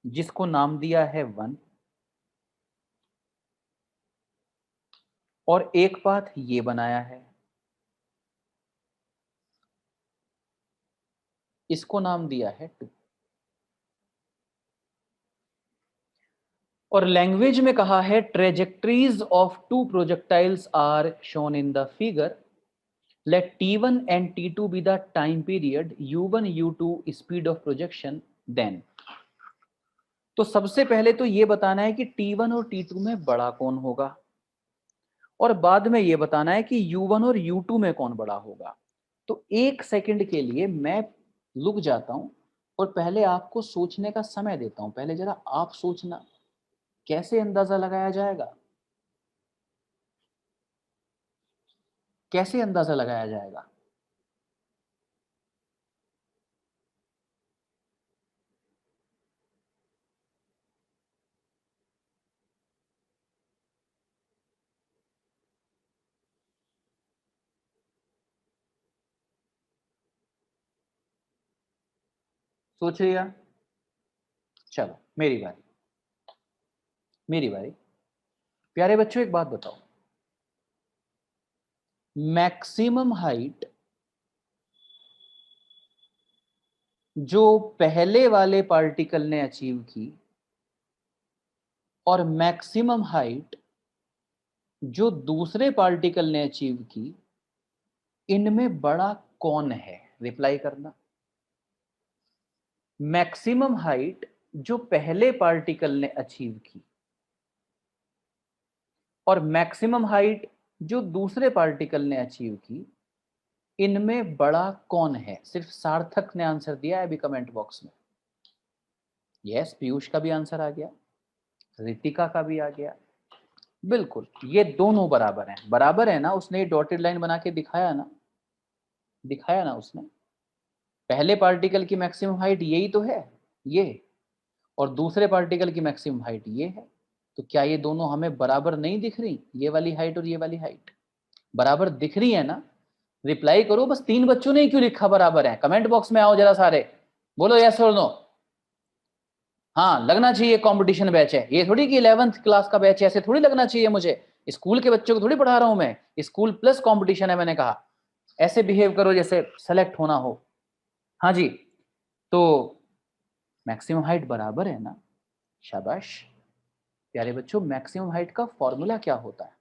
जिसको नाम दिया है 1, और एक पाथ ये बनाया है, इसको नाम दिया है 2। और लैंग्वेज में कहा है trajectories of two projectiles are shown in the figure, let T1 and T2 be the time period, U1 U2 speed of projection, then। तो सबसे पहले तो ये बताना है कि T1 और T2 में बड़ा कौन होगा, और बाद में ये बताना है कि U1 और U2 में कौन बड़ा होगा। तो एक सेकंड के लिए मैं रुक जाता हूं और पहले आपको सोचने का समय देता हूं। पहले जरा आप सोचना कैसे अंदाजा लगाया जाएगा, कैसे अंदाजा लगाया जाएगा। सोच लिया, चलो मेरी बारी, मेरी बारी। प्यारे बच्चों एक बात बताओ, मैक्सिमम हाइट जो पहले वाले पार्टिकल ने अचीव की और मैक्सिमम हाइट जो दूसरे पार्टिकल ने अचीव की, इनमें बड़ा कौन है, रिप्लाई करना। मैक्सिमम हाइट जो पहले पार्टिकल ने अचीव की और मैक्सिमम हाइट जो दूसरे पार्टिकल ने अचीव की, इनमें बड़ा कौन है। सिर्फ सार्थक ने आंसर दिया है अभी कमेंट बॉक्स में। यस, पीयूष का भी आंसर आ गया, रितिका का भी आ गया। बिल्कुल, ये दोनों बराबर हैं, बराबर है ना। उसने डॉटेड लाइन बना के दिखाया ना, दिखाया ना उसने। पहले पार्टिकल की मैक्सिमम हाइट यही तो है, ये, और दूसरे पार्टिकल की मैक्सिमम हाइट ये है। तो क्या ये दोनों हमें बराबर नहीं दिख रही, ये वाली हाइट और ये वाली हाइट बराबर दिख रही है ना। रिप्लाई करो, बस 3 बच्चों ने क्यों लिखा बराबर है, कमेंट बॉक्स में आओ जरा सारे, बोलो यस और नो। हाँ, लगना चाहिए कंपटीशन बैच है, ये थोड़ी कि 11th क्लास का बैच है, ऐसे थोड़ी लगना चाहिए मुझे। स्कूल के बच्चों को थोड़ी पढ़ा रहा हूं मैं, स्कूल प्लस कंपटीशन है, मैंने कहा ऐसे बिहेव करो जैसे सेलेक्ट होना हो। हाँ जी, तो मैक्सिमम हाइट बराबर है ना, शाबाश प्यारे बच्चों। मैक्सिमम हाइट का फॉर्मूला क्या होता है,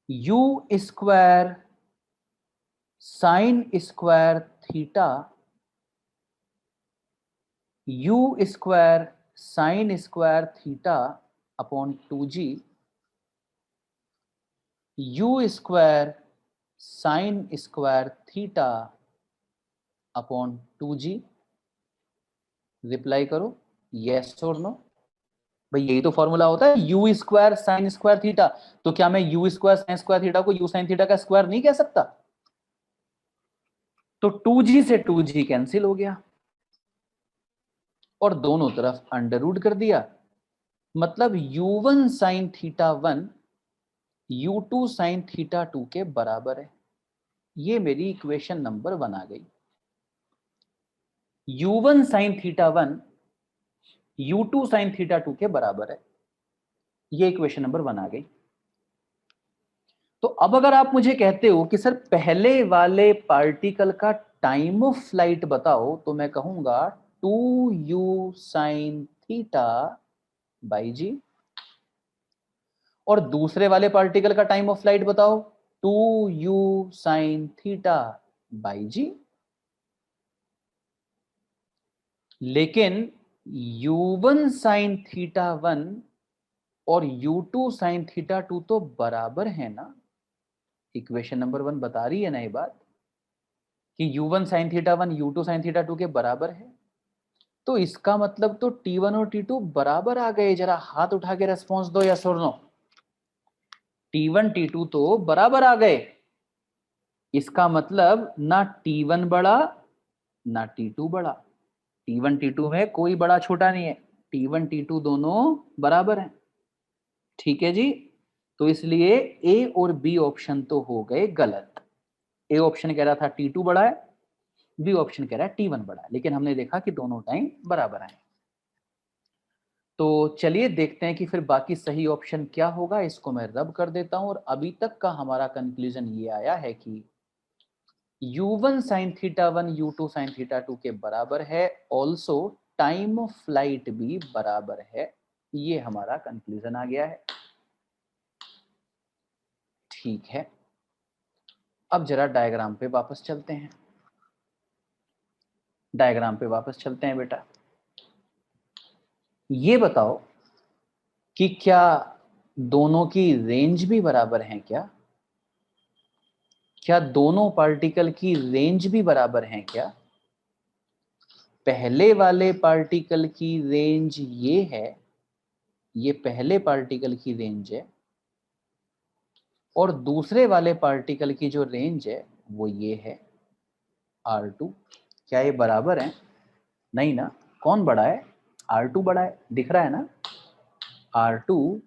u square sine square theta, u square sine square theta upon 2g, u square sine square theta upon 2g। Reply करो यस और नो। भाई यही तो फॉर्मूला होता है, u square sine square theta. तो क्या मैं you square sine square theta को यू साइन थीटा का स्क्वायर नहीं कह सकता? तो 2g से 2g कैंसिल हो गया और दोनों तरफ अंडर रूट कर दिया। मतलब u1 sign theta 1 u2 sine theta 2 के बराबर है। ये मेरी इक्वेशन नंबर 1 आ गई। u1 sign theta 1 u2 sine theta 2 के बराबर है। ये इक्वेशन नंबर 1 आ गई। तो अब अगर आप मुझे कहते हो कि सर पहले वाले पार्टिकल का टाइम ऑफ फ्लाइट बताओ, तो मैं कहूंगा 2u साइन थीटा बाई जी। और दूसरे वाले पार्टिकल का टाइम ऑफ फ्लाइट बताओ, 2u साइन थीटा बाई जी। लेकिन u1 साइन थीटा 1 और u2 साइन थीटा 2 तो बराबर है ना। इक्वेशन नंबर 1 बता रही है ना ये बात कि u1 sign theta 1 u2 sine theta 2 के बराबर है। तो इसका मतलब तो t1 और t2 बराबर आ गए। जरा हाथ उठा के रेस्पॉन्स दो यस और नो। t1 t2 तो बराबर आ गए। इसका मतलब ना t1 बड़ा ना t2 बड़ा। t1 t2 में कोई बड़ा छोटा नहीं है, t1 t2 दोनों बराबर हैं। ठीक है जी। तो इसलिए ए और बी ऑप्शन तो हो गए गलत। ए ऑप्शन कह रहा था t2 बड़ा है, बी ऑप्शन कह रहा है t1 बड़ा है, लेकिन हमने देखा कि दोनों टाइम बराबर आए। तो चलिए देखते हैं कि फिर बाकी सही ऑप्शन क्या होगा। इसको मैं रब कर देता हूं और अभी तक का हमारा कंक्लूजन ये आया है कि u1 sign theta 1 u2 sine theta 2 के बराबर है। ऑल्सो टाइम ऑफ फ्लाइट भी बराबर है। ये हमारा कंक्लूजन आ गया है। ठीक है, अब जरा डायग्राम पे वापस चलते हैं। डायग्राम पे वापस चलते हैं बेटा। ये बताओ कि क्या दोनों की रेंज भी बराबर है क्या? क्या दोनों पार्टिकल की रेंज भी बराबर है क्या? पहले वाले पार्टिकल की रेंज ये है, ये पहले पार्टिकल की रेंज है, और दूसरे वाले पार्टिकल की जो रेंज है वो ये है R2। क्या ये बराबर है? नहीं ना। कौन बड़ा है? R2 बड़ा है, दिख रहा है ना। R2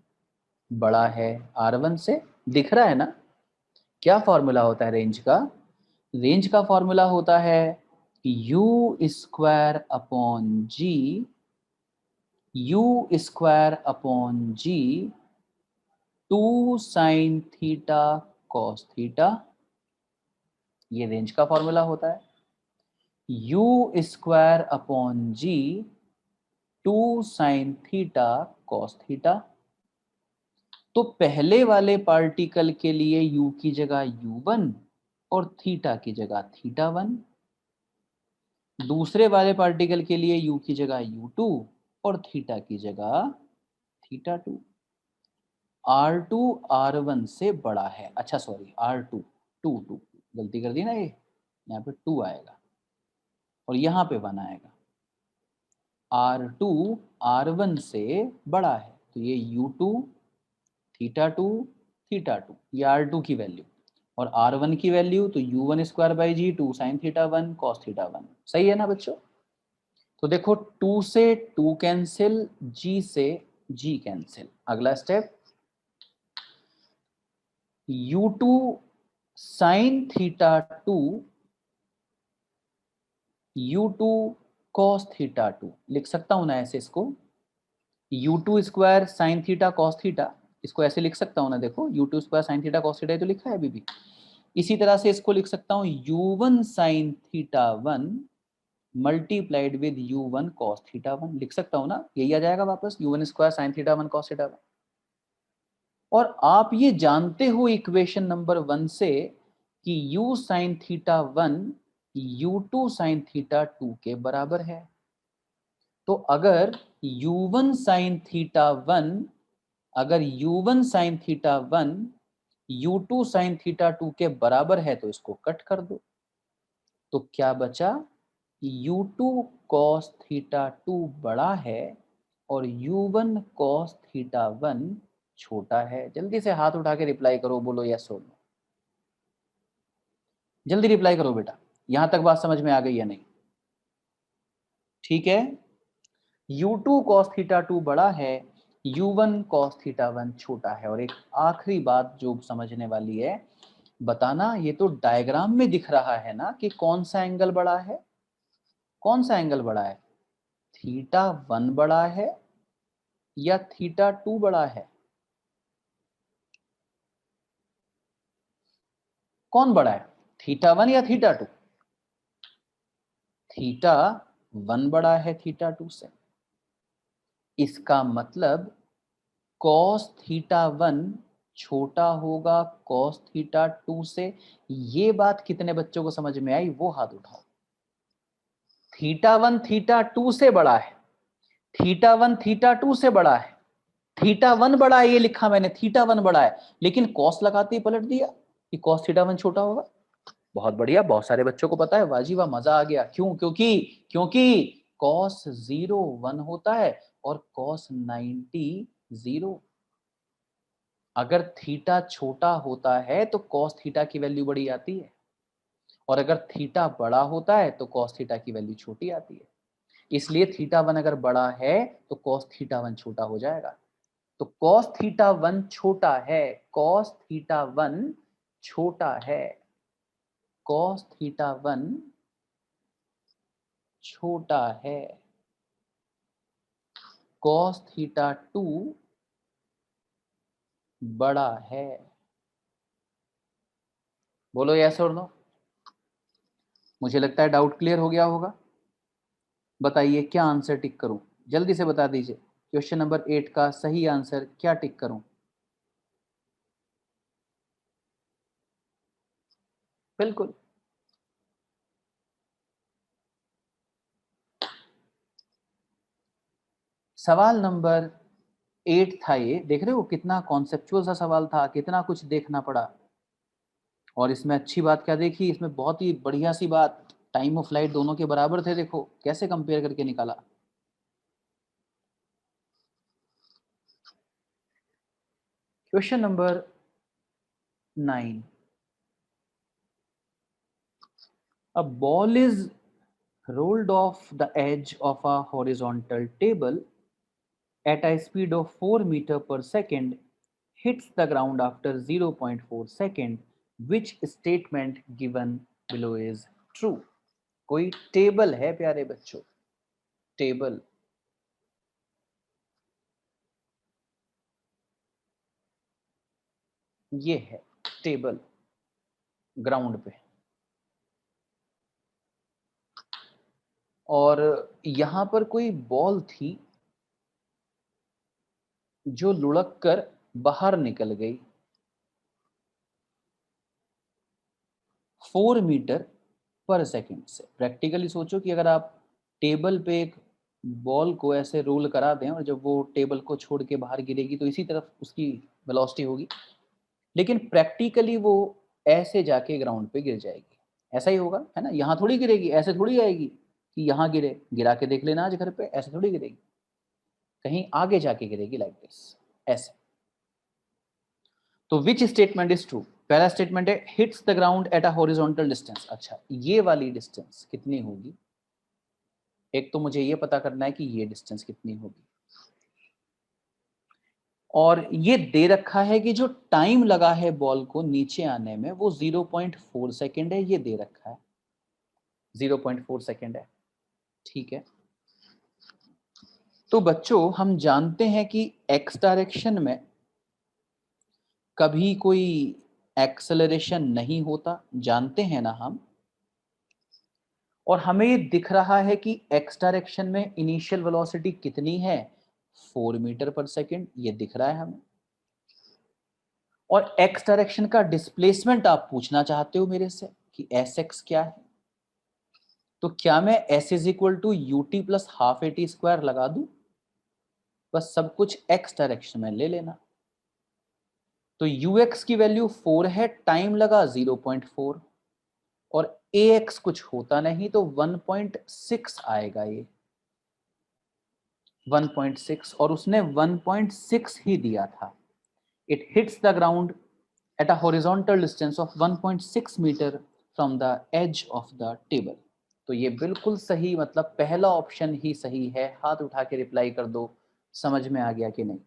बड़ा है R1 से, दिख रहा है ना। क्या फॉर्मूला होता है रेंज का? रेंज का फॉर्मूला होता है u square upon G, u square upon G 2 sine theta cos theta. ये रेंज का फॉर्मूला होता है। U square upon G 2 sine theta cos theta. तो पहले वाले पार्टिकल के लिए u की जगह u1 और थीटा की जगह थीटा 1। दूसरे वाले पार्टिकल के लिए u की जगह u2 और थीटा की जगह थीटा 2। R2 R1 से बड़ा है। अच्छा सॉरी, R2 2 गलती कर दी ना, ये यहाँ पे 2 आएगा और यहाँ पे 1 आएगा। R2 R1 से बड़ा है, तो ये U2 थीटा 2 थीटा 2, ये R2 की वैल्यू, और R1 की वैल्यू तो U1 square by g 2 sine theta 1 cos theta 1। सही है ना बच्चों? तो देखो 2 से 2 कैंसिल, G से G कैंसिल। अगला step U2 sine theta 2 U2 cos theta 2 लिख सकता हूं ना ऐसे इसको। U2 square sine theta cos theta, इसको ऐसे लिख सकता हूं ना। देखो U2 square sine theta cos theta तो लिखा है अभी भी। इसी तरह से इसको लिख सकता हूं U1 sign theta 1 multiplied with U1 cos theta 1 लिख सकता हूं ना। यही आ जाएगा वापस U1 square sine theta 1 cos theta 1। और आप ये जानते हो इक्वेशन नंबर 1 से कि U sign theta 1 U2 sine theta 2 के बराबर है। तो अगर U1 साइन थीटा 1 अगर U1 sign theta 1 u2 sin theta 2 के बराबर है तो इसको कट कर दो, तो क्या बचा, u2 cos थीटा 2 बड़ा है और u1 cos थीटा 1 छोटा है। जल्दी से हाथ उठा के रिप्लाई करो, बोलो यस और नो, जल्दी रिप्लाई करो बेटा, यहां तक बात समझ में आ गई या नहीं? ठीक है, u2 cos थीटा 2 बड़ा है, u1 cos थीटा 1 छोटा है। और एक आखिरी बात जो समझने वाली है, बताना ये तो डायग्राम में दिख रहा है ना कि कौन सा एंगल बड़ा है, कौन सा एंगल बड़ा है, थीटा 1 बड़ा है या थीटा 2 बड़ा है? कौन बड़ा है, थीटा 1 या थीटा 2? थीटा 1 बड़ा है थीटा 2 से। इसका मतलब cos थीटा 1 छोटा होगा cos थीटा 2 से। ये बात कितने बच्चों को समझ में आई, वो हाथ उठाओ। थीटा 1 थीटा 2 से बड़ा है, थीटा 1 थीटा 2 से बड़ा है, थीटा 1 बड़ा है, ये लिखा मैंने, थीटा 1 बड़ा है, लेकिन cos लगाते ही पलट दिया कि cos थीटा 1 छोटा होगा। बहुत बढ़िया, बहुत सारे बच्चों को पता है, वाजी वाह, मजा आ गया। क्यों? क्योंकि cos 0 1 होता है और cos 90 0। अगर थीटा छोटा होता है तो cos थीटा की वैल्यू बड़ी आती है, और अगर थीटा बड़ा होता है तो cos थीटा की वैल्यू छोटी आती है। इसलिए थीटा 1 अगर बड़ा है तो cos थीटा 1 छोटा हो जाएगा। तो cos थीटा 1 छोटा है, cos थीटा 1 छोटा है, cos थीटा 1 छोटा है, cos थीटा 2 बड़ा है। बोलो यस और नो। मुझे लगता है डाउट क्लियर हो गया होगा। बताइए क्या आंसर टिक करूं, जल्दी से बता दीजिए। क्वेश्चन नंबर 8 का सही आंसर क्या टिक करूं? बिल्कुल, सवाल नंबर 8 था ये। देख रहे हो कितना कॉन्सेप्चुअल सा सवाल था, कितना कुछ देखना पड़ा। और इसमें अच्छी बात क्या देखी, इसमें बहुत ही बढ़िया सी बात, टाइम ऑफ फ्लाइट दोनों के बराबर थे। देखो कैसे कंपेयर करके निकाला। Question number 9, a ball is rolled off the edge of a horizontal table at a speed of 4 meter per second, hits the ground after 0.4 second. Which statement given below is true? कोई table है प्यारे बच्चों, table, ये है table ground पे, और यहां पर कोई बॉल थी जो लुढ़क कर बाहर निकल गई 4 मीटर पर सेकंड से। प्रैक्टिकली सोचो कि अगर आप टेबल पे एक बॉल को ऐसे रोल करा दें और जब वो टेबल को छोड़ के बाहर गिरेगी तो इसी तरफ उसकी वेलोसिटी होगी, लेकिन प्रैक्टिकली वो ऐसे जाके ग्राउंड पे गिर जाएगी। ऐसा ही होगा, है ना? यहाँ थोड़ी गिरेगी, ऐसे थोड़ी आएगी कि यहाँ गिरे, गिरा के देख लेना आज घर पे, ऐसे थोड़ी गिरेगी, कहीं आगे जाके गिरेगी, लाइक दिस, ऐसे। तो विच स्टेटमेंट इज ट्रू? पहला स्टेटमेंट है hits the ground at a horizontal distance. अच्छा, ये वाली डिस्टेंस कितनी होगी? एक तो मुझे ये पता करना है कि ये डिस्टेंस कितनी होगी, और ये दे रखा है कि जो टाइम लगा है बॉल को नीचे आने में वो 0.4 सेकेंड है, ये दे रखा है 0.4 सेकेंड है। ठीक है, तो बच्चों हम जानते हैं कि एक्स डायरेक्शन में कभी कोई एक्सेलरेशन नहीं होता, जानते हैं ना हम। और हमें ये दिख रहा है कि एक्स डायरेक्शन में इनिशियल वेलोसिटी कितनी है, 4 मीटर पर सेकेंड, ये दिख रहा है हमें। और एक्स डायरेक्शन का डिस्प्लेसमेंट आप पूछना चाहते हो मेरे से कि एस एक्स क्या है, तो क्या मैं s is equal to u t plus half a t square लगा दूं? बस सब कुछ एक्स डायरेक्शन में ले लेना। तो ux की वैल्यू 4 है, टाइम लगा 0.4 और ax कुछ होता नहीं तो 1.6 आएगा, ये 1.6 और उसने 1.6 ही दिया था। It hits the ground at a horizontal distance of 1.6 meter from the edge of the table। तो ये बिल्कुल सही, मतलब पहला ऑप्शन ही सही है। हाथ उठा के रिप्लाई कर दो, समझ में आ गया कि नहीं।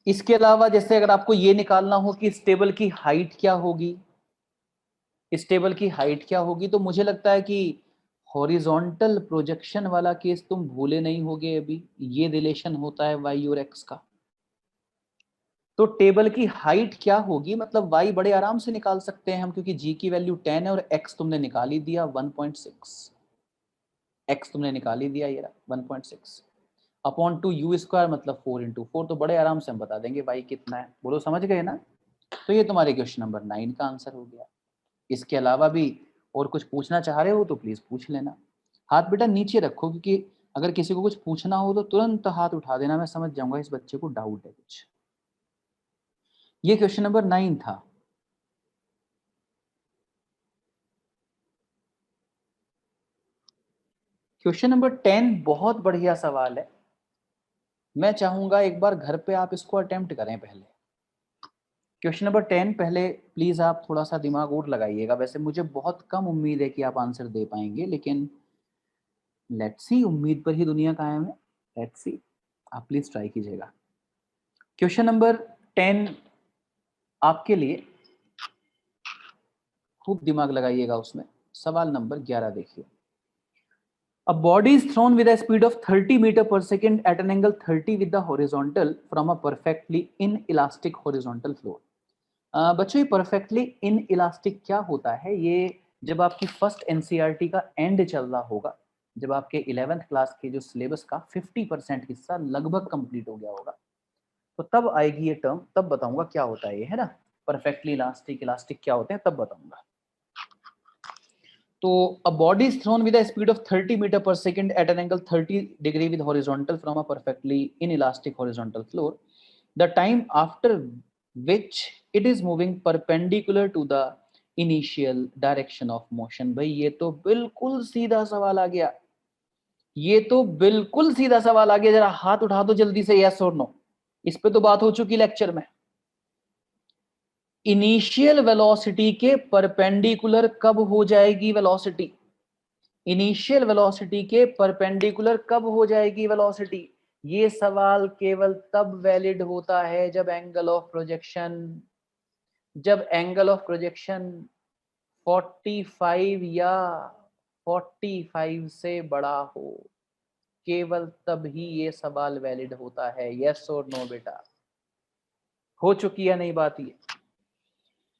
इसके अलावा जैसे अगर आपको ये निकालना हो कि इस टेबल की हाइट क्या होगी, इस टेबल की हाइट क्या होगी, तो मुझे लगता है कि हॉरिजॉन्टल प्रोजेक्शन वाला केस तुम भूले नहीं होगे। अभी ये रिलेशन होता है y और x का। तो टेबल की हाइट क्या होगी, मतलब y बड़े आराम से निकाल सकते हैं हम, क्योंकि g की वैल्यू 10 है और x तुमने निकाल ही दिया 1.6, x तुमने निकाल ही दिया, ये 1.6 अपॉन 2 u स्क्वायर मतलब 4 इंटू 4। तो बड़े आराम से हम बता देंगे y कितना है। बोलो समझ गए ना। तो ये तुम्हारे क्वेश्चन नंबर 9 का आंसर हो गया। इसके अलावा भी और कुछ पूछना चाह रहे हो तो प्लीज पूछ लेना। हाथ बेटा नीचे रखो, क्योंकि अगर किसी को कुछ पूछना हो तो तुरंत हाथ उठा देना, मैं समझ जाऊंगा इस बच्चे को डाउट है कुछ। ये क्वेश्चन नंबर 9 था। क्वेश्चन नंबर 10 बहुत बढ़िया सवाल है। मैं चाहूंगा एक बार घर पे आप इसको अटेम्प्ट करें पहले। क्वेश्चन नंबर 10 पहले प्लीज आप थोड़ा सा दिमाग और लगाइएगा। वैसे मुझे बहुत कम उम्मीद है कि आप आंसर दे पाएंगे, लेकिन लेट्स सी, उम्मीद पर ही दुनिया कायम है। लेट्स सी, आप प्लीज ट्राई कीजिएगा। क्वेश्चन नंबर 10 आपके लिए, खूब दिमाग लगाइएगा उसमें। सवाल नंबर 11 देखिए। A body is thrown with a speed of 30 meter per second at an angle 30 with the horizontal from a perfectly inelastic horizontal floor। बच्चों ये परफेक्टली इनइलास्टिक क्या होता है, ये जब आपकी फर्स्ट एनसीईआरटी का एंड चल रहा होगा, जब आपके 11th क्लास के जो सिलेबस का 50% हिस्सा लगभग कंप्लीट हो गया होगा, तो तब आएगी ये टर्म, तब बताऊंगा क्या होता है ये, है ना। परफेक्टली इलास्टिक, इलास्टिक क्या होते हैं तब बताऊंगा। तो a body is thrown with a speed of 30 meter per second at an angle 30 degree with horizontal from a perfectly inelastic horizontal floor. The time after which it is moving perpendicular to the initial direction of motion। भाई ये तो बिल्कुल सीधा सवाल आ गया, ये तो बिल्कुल सीधा सवाल आ गया। जरा हाथ उठा दो जल्दी से, यस और नो। इस पे तो बात हो चुकी लेक्चर में। इनिशियल वेलोसिटी के परपेंडिकुलर कब हो जाएगी वेलोसिटी, इनिशियल वेलोसिटी के परपेंडिकुलर कब हो जाएगी वेलोसिटी। ये सवाल केवल तब वैलिड होता है जब एंगल ऑफ प्रोजेक्शन, जब एंगल ऑफ प्रोजेक्शन 45 या 45 से बड़ा हो, केवल तब ही ये सवाल वैलिड होता है। यस और नो बेटा, हो चुकी है नहीं बात ये।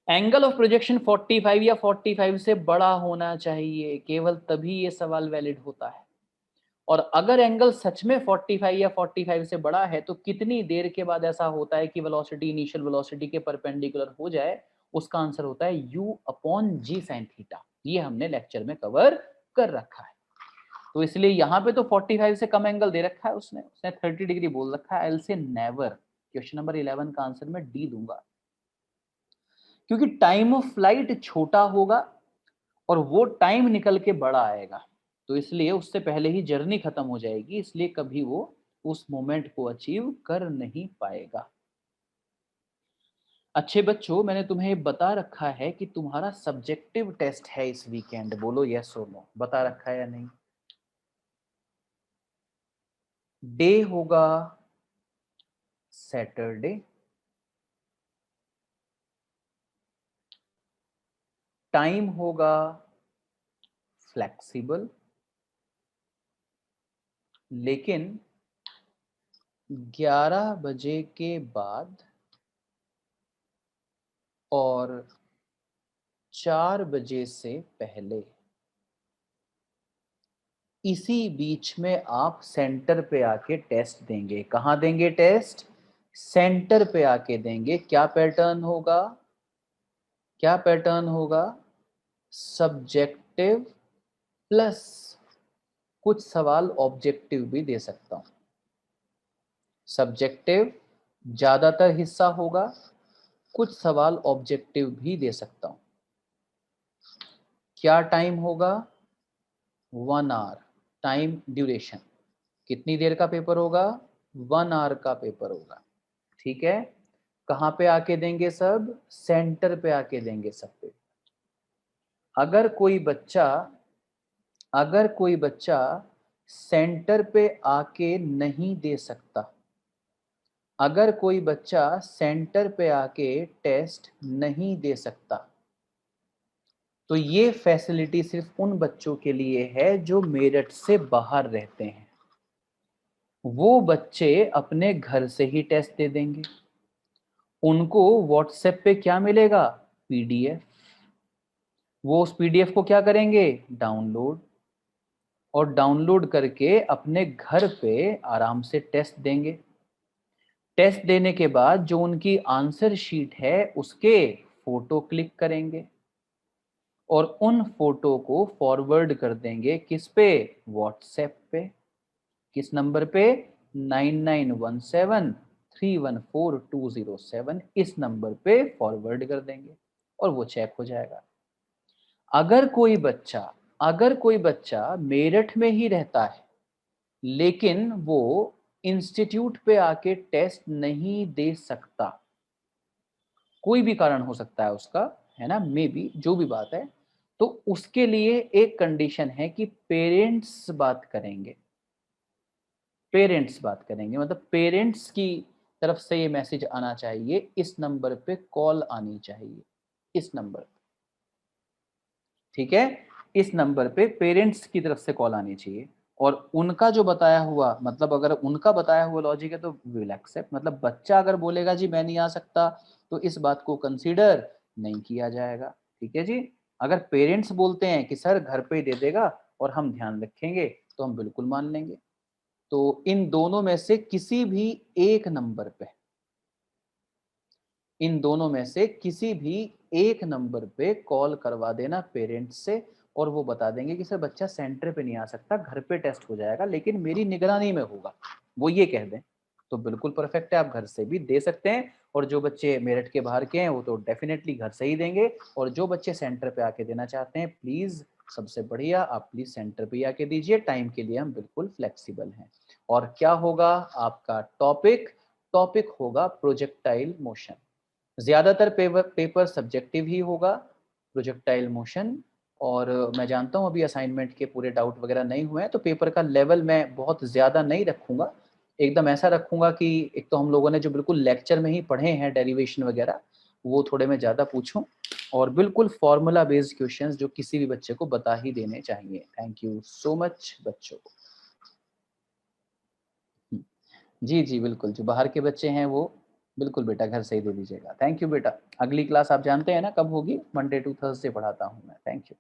एंगल ऑफ प्रोजेक्शन 45 या 45 से बड़ा होना चाहिए, केवल तभी ये सवाल वैलिड होता है। और अगर एंगल सच में 45 या 45 से बड़ा है तो कितनी देर के बाद ऐसा होता है कि वेलोसिटी इनिशियल वेलोसिटी के परपेंडिकुलर हो जाए, उसका आंसर होता है u अपॉन जी साइन थीटा। ये हमने लेक्चर में कवर कर रखा है। तो इसलिए यहाँ पे तो 45 से कम एंगल दे रखा है उसने 30 डिग्री बोल रखा है। एल से नेवर। क्वेश्चन नंबर 11 का आंसर मैं डी दूंगा, क्योंकि टाइम ऑफ फ्लाइट छोटा होगा और वो टाइम निकल के बड़ा आएगा, तो इसलिए उससे पहले ही जर्नी खत्म हो जाएगी, इसलिए कभी वो उस मोमेंट को अचीव कर नहीं पाएगा। अच्छे बच्चों, मैंने तुम्हें बता रखा है कि तुम्हारा सब्जेक्टिव टेस्ट है इस वीकेंड। बोलो यस और नो, बता रखा है या नहीं। डे होगा सैटरडे, टाइम होगा फ्लेक्सिबल, लेकिन 11 बजे के बाद और 4 बजे से पहले, इसी बीच में आप सेंटर पे आके टेस्ट देंगे। कहाँ देंगे टेस्ट? सेंटर पे आके देंगे। क्या पैटर्न होगा, क्या पैटर्न होगा? सब्जेक्टिव प्लस कुछ सवाल ऑब्जेक्टिव भी दे सकता हूं। सब्जेक्टिव ज्यादातर हिस्सा होगा, कुछ सवाल ऑब्जेक्टिव भी दे सकता हूं। क्या टाइम होगा? 1 आवर टाइम ड्यूरेशन। कितनी देर का पेपर होगा? 1 आवर का पेपर होगा। ठीक है, कहां पे आके देंगे सब? सेंटर पे आके देंगे सब पे। अगर कोई बच्चा सेंटर पे आके नहीं दे सकता, अगर कोई बच्चा सेंटर पे आके टेस्ट नहीं दे सकता, तो ये फैसिलिटी सिर्फ उन बच्चों के लिए है जो मेरठ से बाहर रहते हैं। वो बच्चे अपने घर से ही टेस्ट दे देंगे। उनको व्हाट्सएप पे क्या मिलेगा? पीडीएफ। वो उस पीडीएफ को क्या करेंगे? डाउनलोड, और डाउनलोड करके अपने घर पे आराम से टेस्ट देंगे। टेस्ट देने के बाद जो उनकी आंसर शीट है उसके फोटो क्लिक करेंगे और उन फोटो को फॉरवर्ड कर देंगे किस पे? व्हाट्सएप पे। किस नंबर पे? 9917314207, इस नंबर पे फॉरवर्ड कर देंगे और वो चेक हो जाएगा। अगर कोई बच्चा मेरठ में ही रहता है लेकिन वो इंस्टीट्यूट पे आके टेस्ट नहीं दे सकता, कोई भी कारण हो सकता है उसका, है ना, मे बी, जो भी बात है, तो उसके लिए एक कंडीशन है कि पेरेंट्स बात करेंगे। मतलब पेरेंट्स की तरफ से ये मैसेज आना चाहिए, इस नंबर पे कॉल आनी चाहिए, इस नंबर पे। ठीक है, इस नंबर पे पेरेंट्स की तरफ से कॉल आनी चाहिए और उनका जो बताया हुआ, मतलब अगर उनका बताया हुआ लॉजिक है तो विल एक्सेप्ट। मतलब बच्चा अगर बोलेगा जी मैं नहीं आ सकता तो इस बात को कंसीडर नहीं किया जाएगा। ठीक है जी। अगर पेरेंट्स बोलते हैं कि सर घर पे ही दे देगा और हम ध्यान रखेंगे, तो हम बिल्कुल मान लेंगे। तो इन दोनों में से किसी भी एक नंबर पे, इन दोनों में से किसी भी एक नंबर पे कॉल करवा देना पेरेंट्स से और वो बता देंगे कि सर बच्चा सेंटर पे नहीं आ सकता, घर पे टेस्ट हो जाएगा लेकिन मेरी निगरानी में होगा, वो ये कह दें तो बिल्कुल परफेक्ट है, आप घर से भी दे सकते हैं। और जो बच्चे मेरठ के बाहर के हैं वो तो डेफिनेटली घर से ही देंगे, और जो बच्चे सेंटर पे आके देना चाहते हैं प्लीज, सबसे बढ़िया आप प्लीज सेंटर पे आके दीजिए, टाइम के लिए हम बिल्कुल फ्लेक्सिबल हैं। और क्या होगा आपका टॉपिक होगा प्रोजेक्टाइल मोशन। ज्यादातर पेपर सब्जेक्टिव ही होगा, प्रोजेक्टाइल मोशन। और मैं जानता हूं अभी असाइनमेंट के पूरे डाउट वगैरह नहीं हुए हैं, तो पेपर का लेवल मैं बहुत ज्यादा नहीं रखूंगा, एकदम ऐसा रखूंगा कि एक तो हम लोगों ने जो बिल्कुल लेक्चर में ही पढ़े हैं डेरिवेशन वगैरह, वो थोड़े मैं ज्यादा पूछूं, और बिल्कुल फॉर्मूला बेस्ड क्वेश्चंस जो किसी भी बच्चे को बता ही देने चाहिए। थैंक यू सो मच बच्चों। जी जी बिल्कुल, जो बाहर के बच्चे हैं वो बिल्कुल बेटा घर से ही दे दीजिएगा। थैंक यू बेटा। अगली क्लास आप जानते हैं ना कब होगी? मंडे टू थर्सडे पढ़ाता हूँ मैं। Thank you.